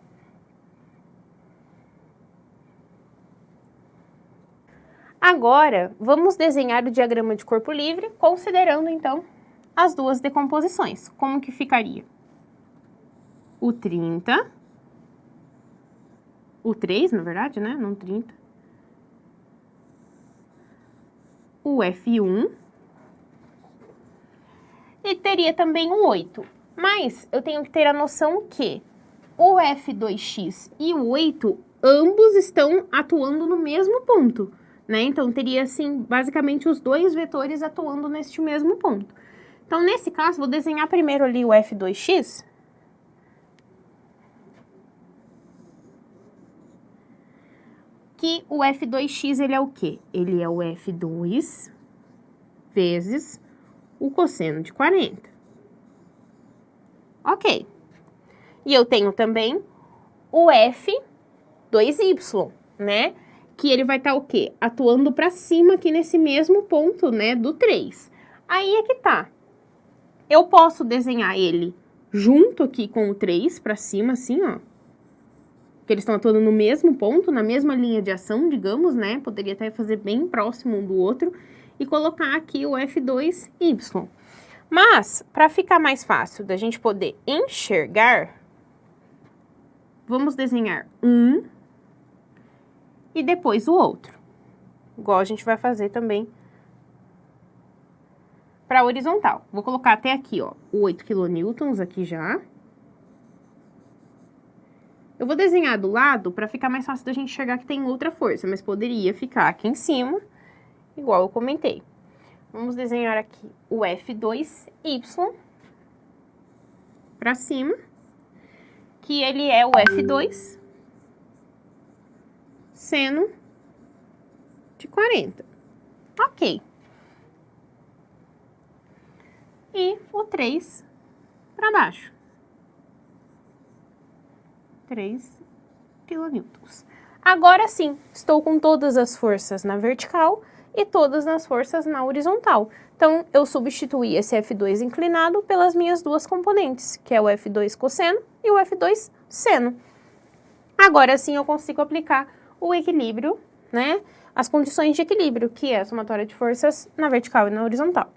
Agora, vamos desenhar o diagrama de corpo livre, considerando, então, as duas decomposições. Como que ficaria? O 30, o 3, na verdade, né? Não 30. O F1. E teria também um 8. Mas eu tenho que ter a noção que o F2x e o 8, ambos estão atuando no mesmo ponto, né? Então, teria, assim, basicamente os dois vetores atuando neste mesmo ponto. Então, nesse caso, vou desenhar primeiro ali o F2x. Que o F2x, ele é o quê? Ele é o F2 vezes o cosseno de 40. Ok. E eu tenho também o F2y, né? Que ele vai estar o quê? Atuando para cima aqui nesse mesmo ponto, né? Do 3. Aí é que tá. Eu posso desenhar ele junto aqui com o 3 para cima, assim, ó. Que eles estão atuando no mesmo ponto, na mesma linha de ação, digamos, né? Poderia até fazer bem próximo um do outro e colocar aqui o F2Y. Mas, para ficar mais fácil da gente poder enxergar, vamos desenhar um e depois o outro. Igual a gente vai fazer também para a horizontal. Vou colocar até aqui, ó, o 8 kN aqui já. Eu vou desenhar do lado para ficar mais fácil da gente enxergar que tem outra força, mas poderia ficar aqui em cima, igual eu comentei. Vamos desenhar aqui o F2Y para cima, que ele é o F2 seno de 40. Ok. E o 3 para baixo. 3 kN. Agora sim, estou com todas as forças na vertical e todas as forças na horizontal. Então, eu substituí esse F2 inclinado pelas minhas duas componentes, que é o F2 cosseno e o F2 seno. Agora sim, eu consigo aplicar o equilíbrio, né? As condições de equilíbrio, que é a somatória de forças na vertical e na horizontal.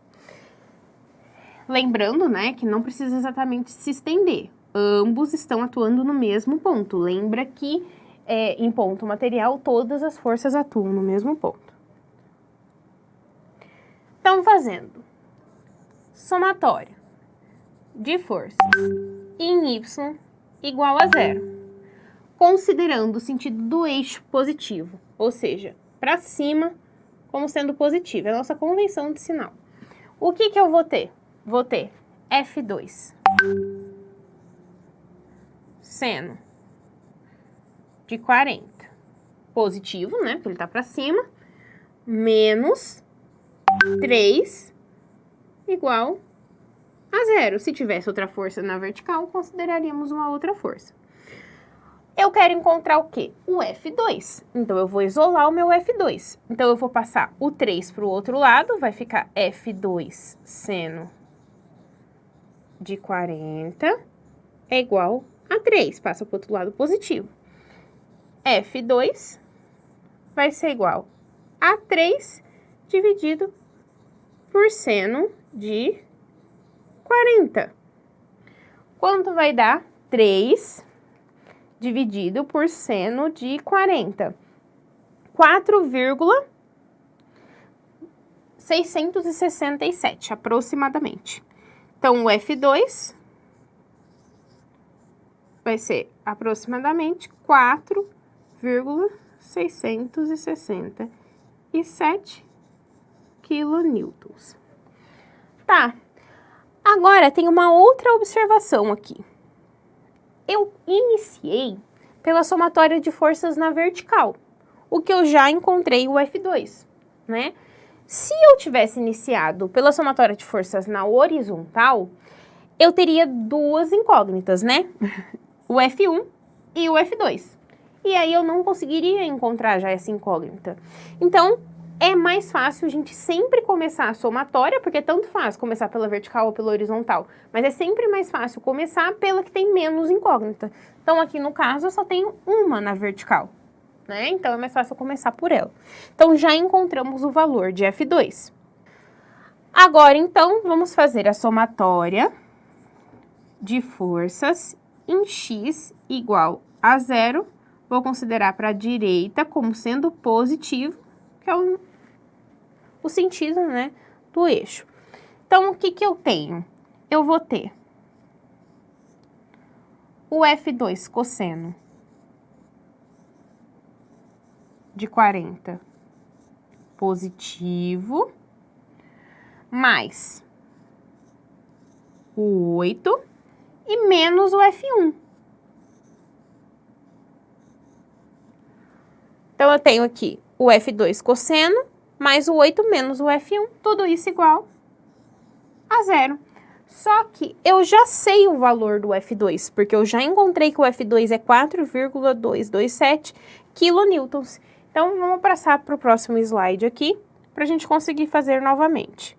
Lembrando, né, que não precisa exatamente se estender. Ambos estão atuando no mesmo ponto. Lembra que em ponto material, todas as forças atuam no mesmo ponto. Então, fazendo somatória de forças em Y igual a 0, considerando o sentido do eixo positivo, ou seja, para cima como sendo positivo, é a nossa convenção de sinal. O que que eu vou ter? Vou ter F2 seno de 40, positivo, né, porque ele tá para cima, menos 3 igual a 0. Se tivesse outra força na vertical, consideraríamos uma outra força. Eu quero encontrar o quê? O F2. Então, eu vou isolar o meu F2. Então, eu vou passar o 3 para o outro lado, vai ficar F2 seno de 40 é igual a 3. Passa para o outro lado positivo. F2 vai ser igual a 3 dividido por seno de 40. Quanto vai dar 3 dividido por seno de 40? 4,667 aproximadamente. Então, o F2 vai ser aproximadamente 4,667 quilonewtons. Tá. Agora, tem uma outra observação aqui. Eu iniciei pela somatória de forças na vertical, o que eu já encontrei o F2, né? Se eu tivesse iniciado pela somatória de forças na horizontal, eu teria duas incógnitas, né? O F1 e o F2. E aí eu não conseguiria encontrar já essa incógnita. Então, é mais fácil a gente sempre começar a somatória, porque tanto faz começar pela vertical ou pela horizontal, mas é sempre mais fácil começar pela que tem menos incógnita. Então, aqui no caso, eu só tenho uma na vertical, né? Então, é mais fácil começar por ela. Então, já encontramos o valor de F2. Agora, então, vamos fazer a somatória de forças em X igual a 0. Vou considerar para a direita como sendo positivo, que é o sentido, né, do eixo. Então, o que que eu tenho? Eu vou ter o F2 cosseno de 40 positivo, mais o 8 e menos o F1. Então, eu tenho aqui o F2 cosseno mais o 8 menos o F1, tudo isso igual a 0. Só que eu já sei o valor do F2, porque eu já encontrei que o F2 é 4,227 quilonewtons. Então, vamos passar para o próximo slide aqui, para a gente conseguir fazer novamente.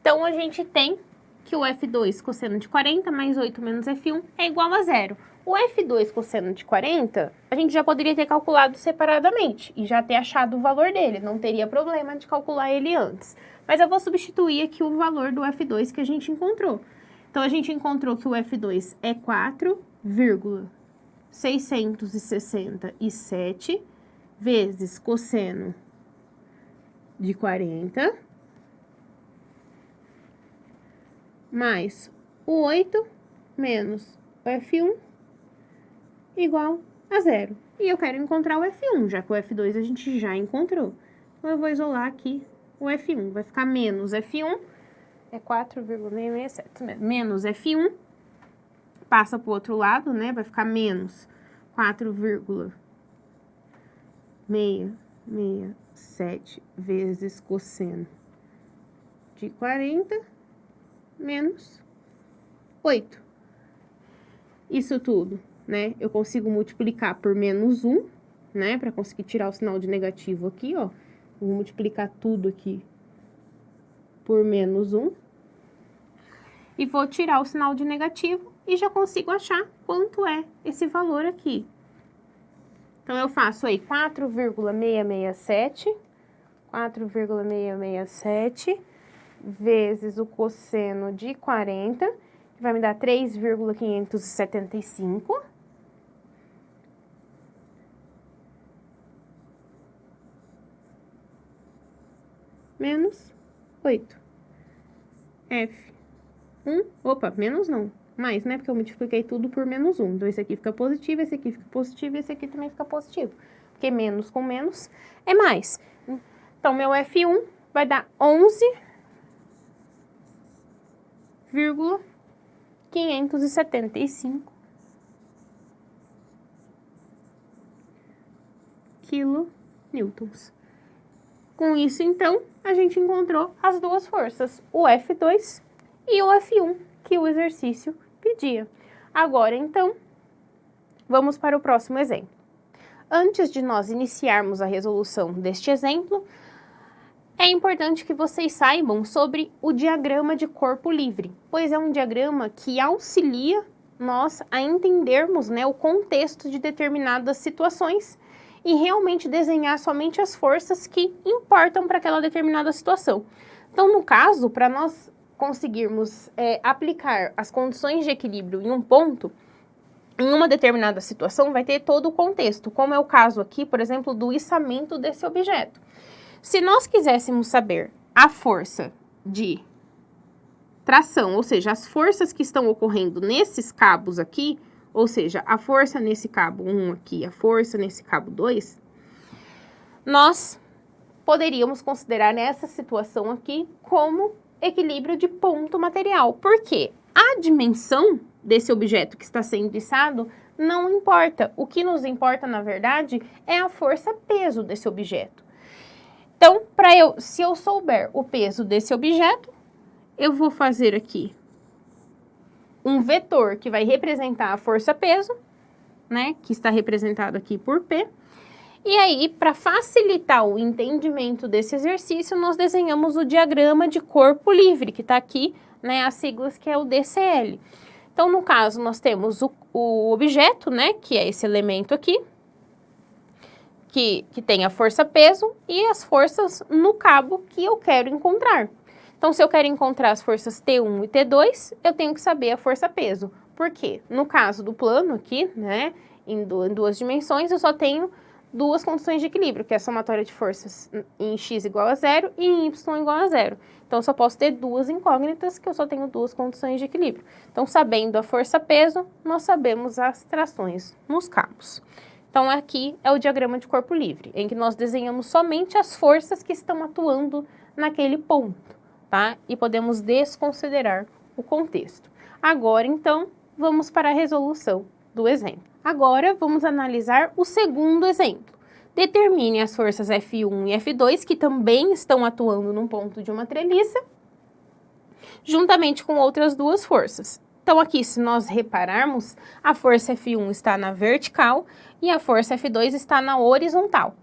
Então, a gente tem que o F2 cosseno de 40 mais 8 menos F1 é igual a 0. O F2 cosseno de 40, a gente já poderia ter calculado separadamente e já ter achado o valor dele, não teria problema de calcular ele antes. Mas eu vou substituir aqui o valor do F2 que a gente encontrou. Então, a gente encontrou que o F2 é 4,667 vezes cosseno de 40, mais o 8 menos o F1 igual a 0. E eu quero encontrar o F1, já que o F2 a gente já encontrou. Então, eu vou isolar aqui o F1. Vai ficar menos F1, é 4,667. Menos F1, passa para o outro lado, né? Vai ficar menos 4,667 vezes cosseno de 40 menos 8. Isso tudo, né? Eu consigo multiplicar por menos 1, né? Para conseguir tirar o sinal de negativo aqui, ó. Vou multiplicar tudo aqui por menos 1. E vou tirar o sinal de negativo e já consigo achar quanto é esse valor aqui. Então, eu faço aí 4,667 vezes o cosseno de 40, que vai me dar 3,575. Menos 8. F1, opa, menos não, mais, né? Porque eu multipliquei tudo por menos 1. Então, esse aqui fica positivo, esse aqui fica positivo e esse aqui também fica positivo. Porque menos com menos é mais. Então, meu F1 vai dar 11,575 quilonewtons. Com isso, então, a gente encontrou as duas forças, o F2 e o F1, que o exercício pedia. Agora, então, vamos para o próximo exemplo. Antes de nós iniciarmos a resolução deste exemplo, é importante que vocês saibam sobre o diagrama de corpo livre, pois é um diagrama que auxilia nós a entendermos, né, o contexto de determinadas situações e realmente desenhar somente as forças que importam para aquela determinada situação. Então, no caso, para nós conseguirmos aplicar as condições de equilíbrio em um ponto, em uma determinada situação, vai ter todo o contexto, como é o caso aqui, por exemplo, do içamento desse objeto. Se nós quiséssemos saber a força de tração, ou seja, as forças que estão ocorrendo nesses cabos aqui, ou seja, a força nesse cabo 1 aqui, a força nesse cabo 2, nós poderíamos considerar nessa situação aqui como equilíbrio de ponto material. Por quê? A dimensão desse objeto que está sendo içado não importa. O que nos importa, na verdade, é a força-peso desse objeto. Então, se eu souber o peso desse objeto, eu vou fazer aqui um vetor que vai representar a força-peso, né, que está representado aqui por P. E aí, para facilitar o entendimento desse exercício, nós desenhamos o diagrama de corpo livre, que está aqui, né, as siglas que é o DCL. Então, no caso, nós temos o objeto, né, que é esse elemento aqui, que tem a força-peso e as forças no cabo que eu quero encontrar. Então, se eu quero encontrar as forças T1 e T2, eu tenho que saber a força-peso. Por quê? No caso do plano aqui, né, em duas dimensões, eu só tenho duas condições de equilíbrio, que é a somatória de forças em x igual a 0 e em y igual a 0. Então, eu só posso ter duas incógnitas, que eu só tenho duas condições de equilíbrio. Então, sabendo a força-peso, nós sabemos as trações nos cabos. Então, aqui é o diagrama de corpo livre, em que nós desenhamos somente as forças que estão atuando naquele ponto, tá? E podemos desconsiderar o contexto. Agora, então, vamos para a resolução do exemplo. Agora, vamos analisar o segundo exemplo. Determine as forças F1 e F2, que também estão atuando num ponto de uma treliça, juntamente com outras duas forças. Então, aqui, se nós repararmos, a força F1 está na vertical e a força F2 está na horizontal.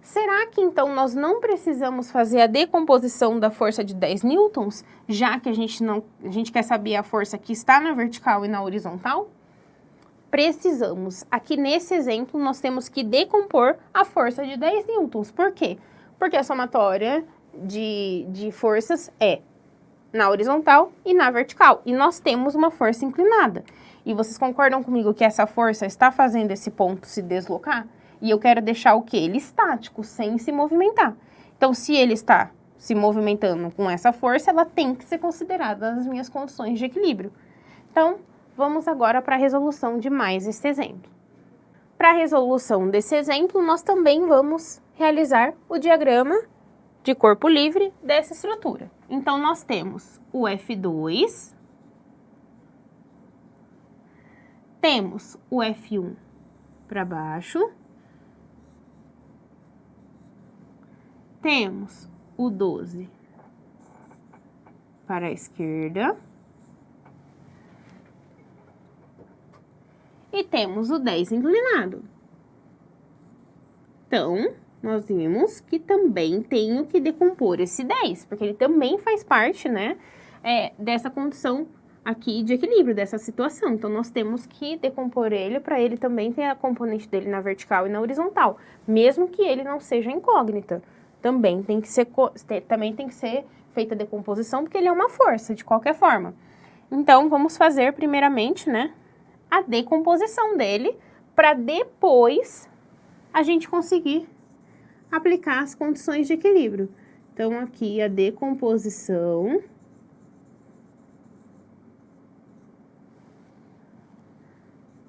Será que então nós não precisamos fazer a decomposição da força de 10 newtons, já que a gente quer saber a força que está na vertical e na horizontal? Precisamos. Aqui nesse exemplo, nós temos que decompor a força de 10 newtons. Por quê? Porque a somatória de forças é na horizontal e na vertical. E nós temos uma força inclinada. E vocês concordam comigo que essa força está fazendo esse ponto se deslocar? E eu quero deixar o quê? Ele estático, sem se movimentar. Então, se ele está se movimentando com essa força, ela tem que ser considerada nas minhas condições de equilíbrio. Então, vamos agora para a resolução de mais este exemplo. Para a resolução desse exemplo, nós também vamos realizar o diagrama de corpo livre dessa estrutura. Então, nós temos o F2, temos o F1 para baixo, temos o 12 para a esquerda e temos o 10 inclinado. Então, nós vimos que também tenho que decompor esse 10, porque ele também faz parte, né, dessa condição aqui de equilíbrio, dessa situação. Então, nós temos que decompor ele para ele também ter a componente dele na vertical e na horizontal, mesmo que ele não seja incógnita. Também tem que ser feita a decomposição, porque ele é uma força, de qualquer forma. Então, vamos fazer primeiramente, né, a decomposição dele, para depois a gente conseguir aplicar as condições de equilíbrio. Então, aqui a decomposição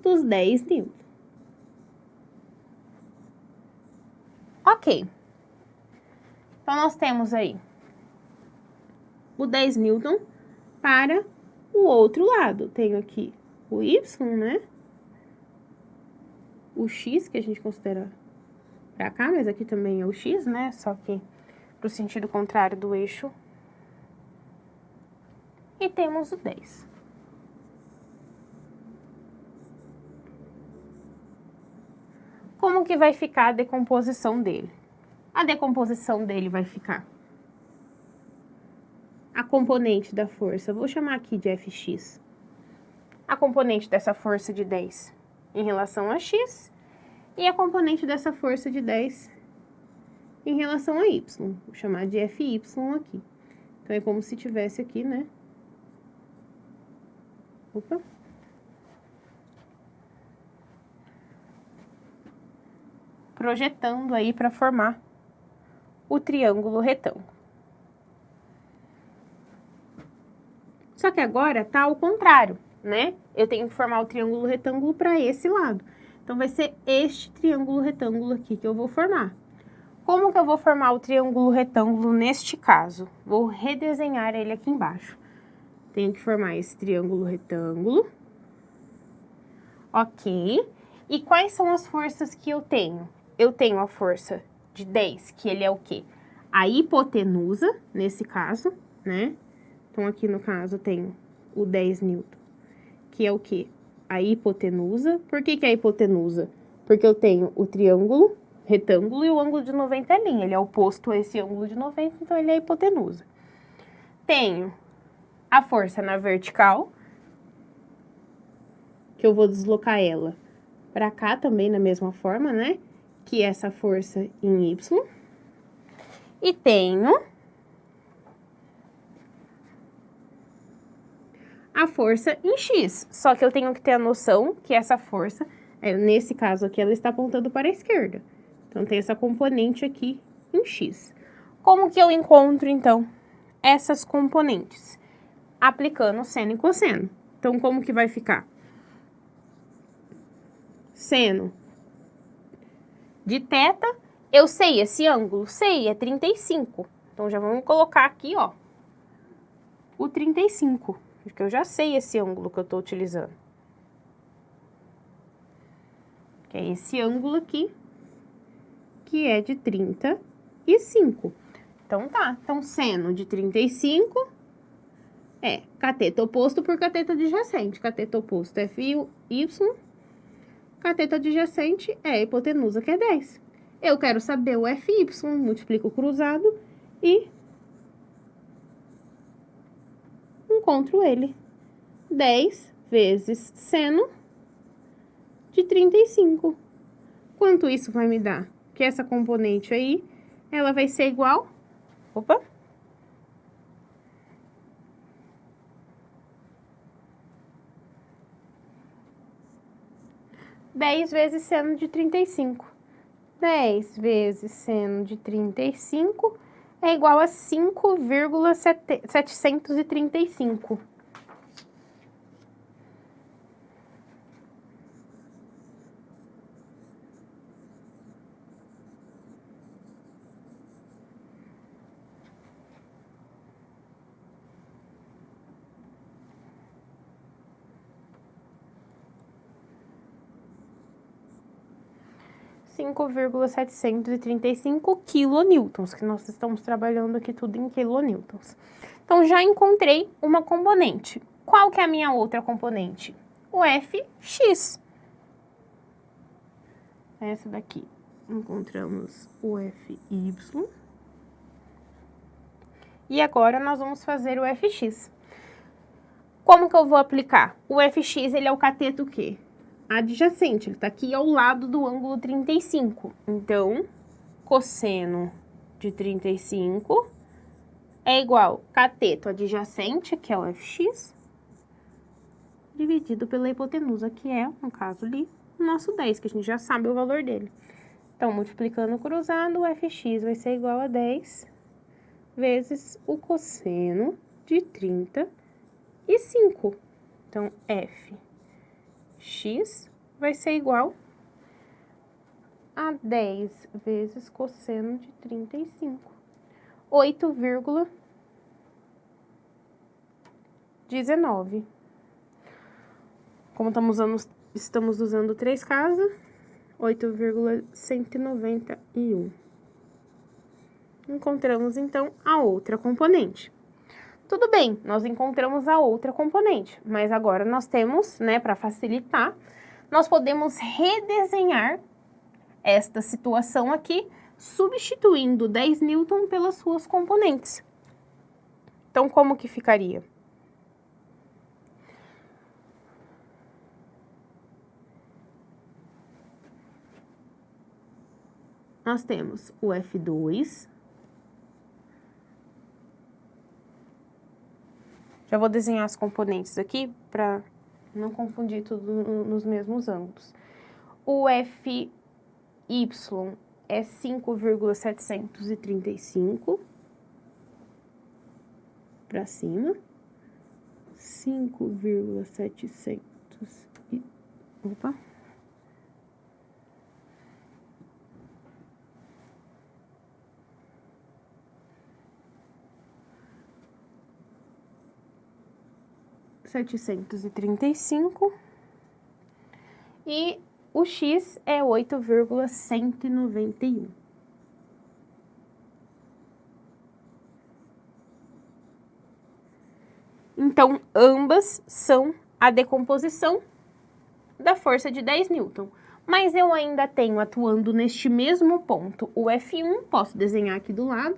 dos 10 newtons. Ok. Então, nós temos aí o 10 newton para o outro lado. Tenho aqui o Y, né? O X, que a gente considera pra cá, mas aqui também é o X, né? Só que pro sentido contrário do eixo. E temos o 10. Como que vai ficar a decomposição dele? A decomposição dele vai ficar a componente da força, vou chamar aqui de Fx. A componente dessa força de 10 em relação a x e a componente dessa força de 10 em relação a y. Vou chamar de Fy aqui. Então, é como se tivesse aqui, né? Opa. Projetando aí para formar o triângulo retângulo. Só que agora tá ao contrário, né? Eu tenho que formar o triângulo retângulo para esse lado. Então, vai ser este triângulo retângulo aqui que eu vou formar. Como que eu vou formar o triângulo retângulo neste caso? Vou redesenhar ele aqui embaixo. Tenho que formar esse triângulo retângulo. Ok. E quais são as forças que eu tenho? Eu tenho a força de 10, que ele é o quê? A hipotenusa, nesse caso, né? Então, aqui no caso, eu tenho o 10 newton, que é o quê? A hipotenusa. Por que que é a hipotenusa? Porque eu tenho o triângulo retângulo e o ângulo de 90 é linha. Ele é oposto a esse ângulo de 90, então ele é a hipotenusa. Tenho a força na vertical, que eu vou deslocar ela para cá também, na mesma forma, né? Que é essa força em Y. E tenho a força em X. Só que eu tenho que ter a noção que essa força, nesse caso aqui, ela está apontando para a esquerda. Então, tem essa componente aqui em X. Como que eu encontro, então, essas componentes? Aplicando seno e cosseno. Então, como que vai ficar? Seno de θ, eu sei esse ângulo? Sei, é 35. Então, já vamos colocar aqui, ó, o 35. Porque eu já sei esse ângulo que eu tô utilizando. Que é esse ângulo aqui, que é de 35. Então, tá. Então, seno de 35 é cateto oposto por cateto adjacente. Cateto oposto é Fy, cateto adjacente é a hipotenusa, que é 10. Eu quero saber o FY, multiplico o cruzado e encontro ele. 10 vezes seno de 35. Quanto isso vai me dar? Que essa componente aí, ela vai ser igual... Opa! 10 vezes seno de 35. 10 vezes seno de 35 é igual a 5,735. quilonewtons, que nós estamos trabalhando aqui tudo em quilonewtons. Então, já encontrei uma componente. Qual que é a minha outra componente? O Fx. Essa daqui. Encontramos o Fy. E agora, nós vamos fazer o Fx. Como que eu vou aplicar? O Fx, ele é o cateto o quê? Adjacente, ele tá aqui ao lado do ângulo 35. Então, cosseno de 35 é igual cateto adjacente, que é o Fx, dividido pela hipotenusa, que é, no caso ali, o nosso 10, que a gente já sabe o valor dele. Então, multiplicando o cruzado, o Fx vai ser igual a 10 vezes o cosseno de 35. Então, Fx vai ser igual a 10 vezes cosseno de 35. 8,19. Como estamos usando 3 casas, 8,191. Encontramos, então, a outra componente. Tudo bem, nós encontramos a outra componente, mas agora nós temos, né, para facilitar, nós podemos redesenhar esta situação aqui, substituindo 10 newton pelas suas componentes. Então, como que ficaria? Nós temos o F2. Já vou desenhar as componentes aqui para não confundir tudo nos mesmos ângulos. O Fy é 5,735 para cima. 5,700 e... Opa! 735 e o x é 8,191. Então, ambas são a decomposição da força de 10 newton. Mas eu ainda tenho, atuando neste mesmo ponto, o F1, posso desenhar aqui do lado,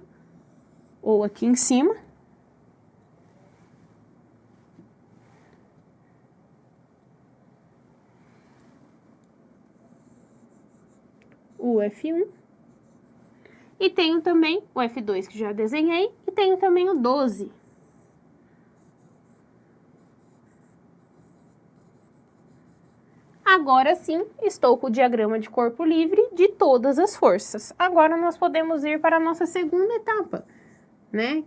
ou aqui em cima. O F1. E tenho também o F2, que já desenhei, e tenho também o 12. Agora sim, estou com o diagrama de corpo livre de todas as forças. Agora nós podemos ir para a nossa segunda etapa, né?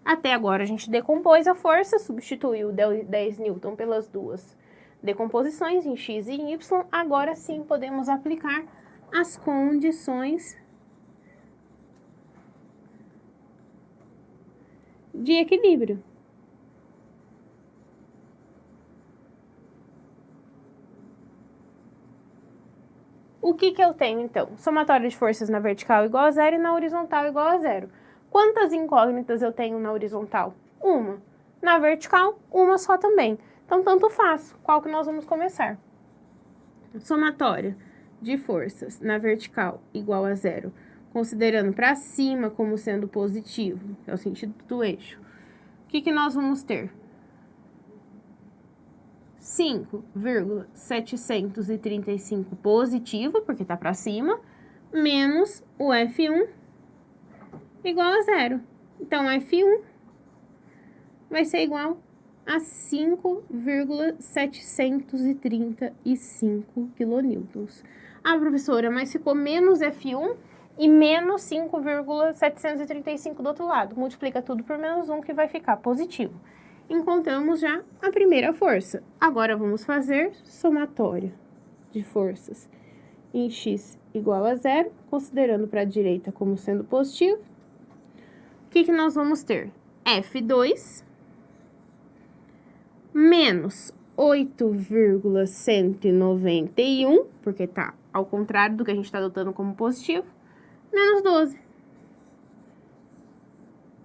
Até agora a gente decompôs a força, substituiu 10 newton pelas duas decomposições em x e em y. Agora sim podemos aplicar as condições de equilíbrio. O que eu tenho, então? Somatório de forças na vertical igual a zero e na horizontal igual a zero. Quantas incógnitas eu tenho na horizontal? Uma. Na vertical, uma só também. Então, tanto faz. Qual que nós vamos começar? Somatório de forças na vertical igual a 0, considerando para cima como sendo positivo, é o sentido do eixo, o que nós vamos ter? 5,735 positivo, porque tá para cima, menos o F1 igual a 0. Então, F1 vai ser igual a 5,735 quilonewtons. Ah, professora, mas ficou menos F1 e menos 5,735 do outro lado. Multiplica tudo por menos 1 que vai ficar positivo. Encontramos já a primeira força. Agora vamos fazer somatório de forças em x igual a 0, considerando para a direita como sendo positivo. O que nós vamos ter? F2 menos 8,191, porque tá ao contrário do que a gente está adotando como positivo, menos 12.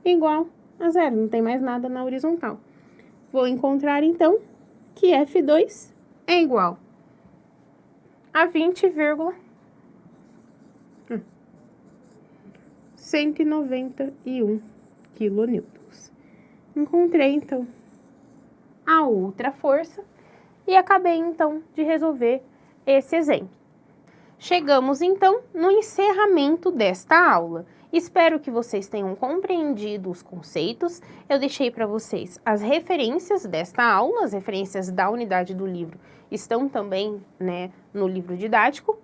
Igual a 0, não tem mais nada na horizontal. Vou encontrar, então, que F2 é igual a 20,191 quilonewtons. Encontrei, então, a outra força e acabei, então, de resolver esse exemplo. Chegamos, então, no encerramento desta aula. Espero que vocês tenham compreendido os conceitos. Eu deixei para vocês as referências desta aula, as referências da unidade do livro estão também, né, no livro didático.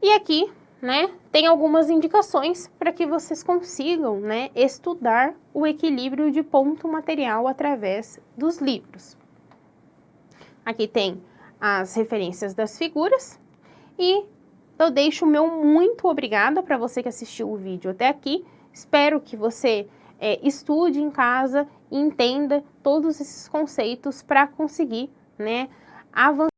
E aqui, né, tem algumas indicações para que vocês consigam, né, estudar o equilíbrio de ponto material através dos livros. Aqui tem as referências das figuras e eu deixo o meu muito obrigada para você que assistiu o vídeo até aqui. Espero que você estude em casa e entenda todos esses conceitos para conseguir, né, avançar.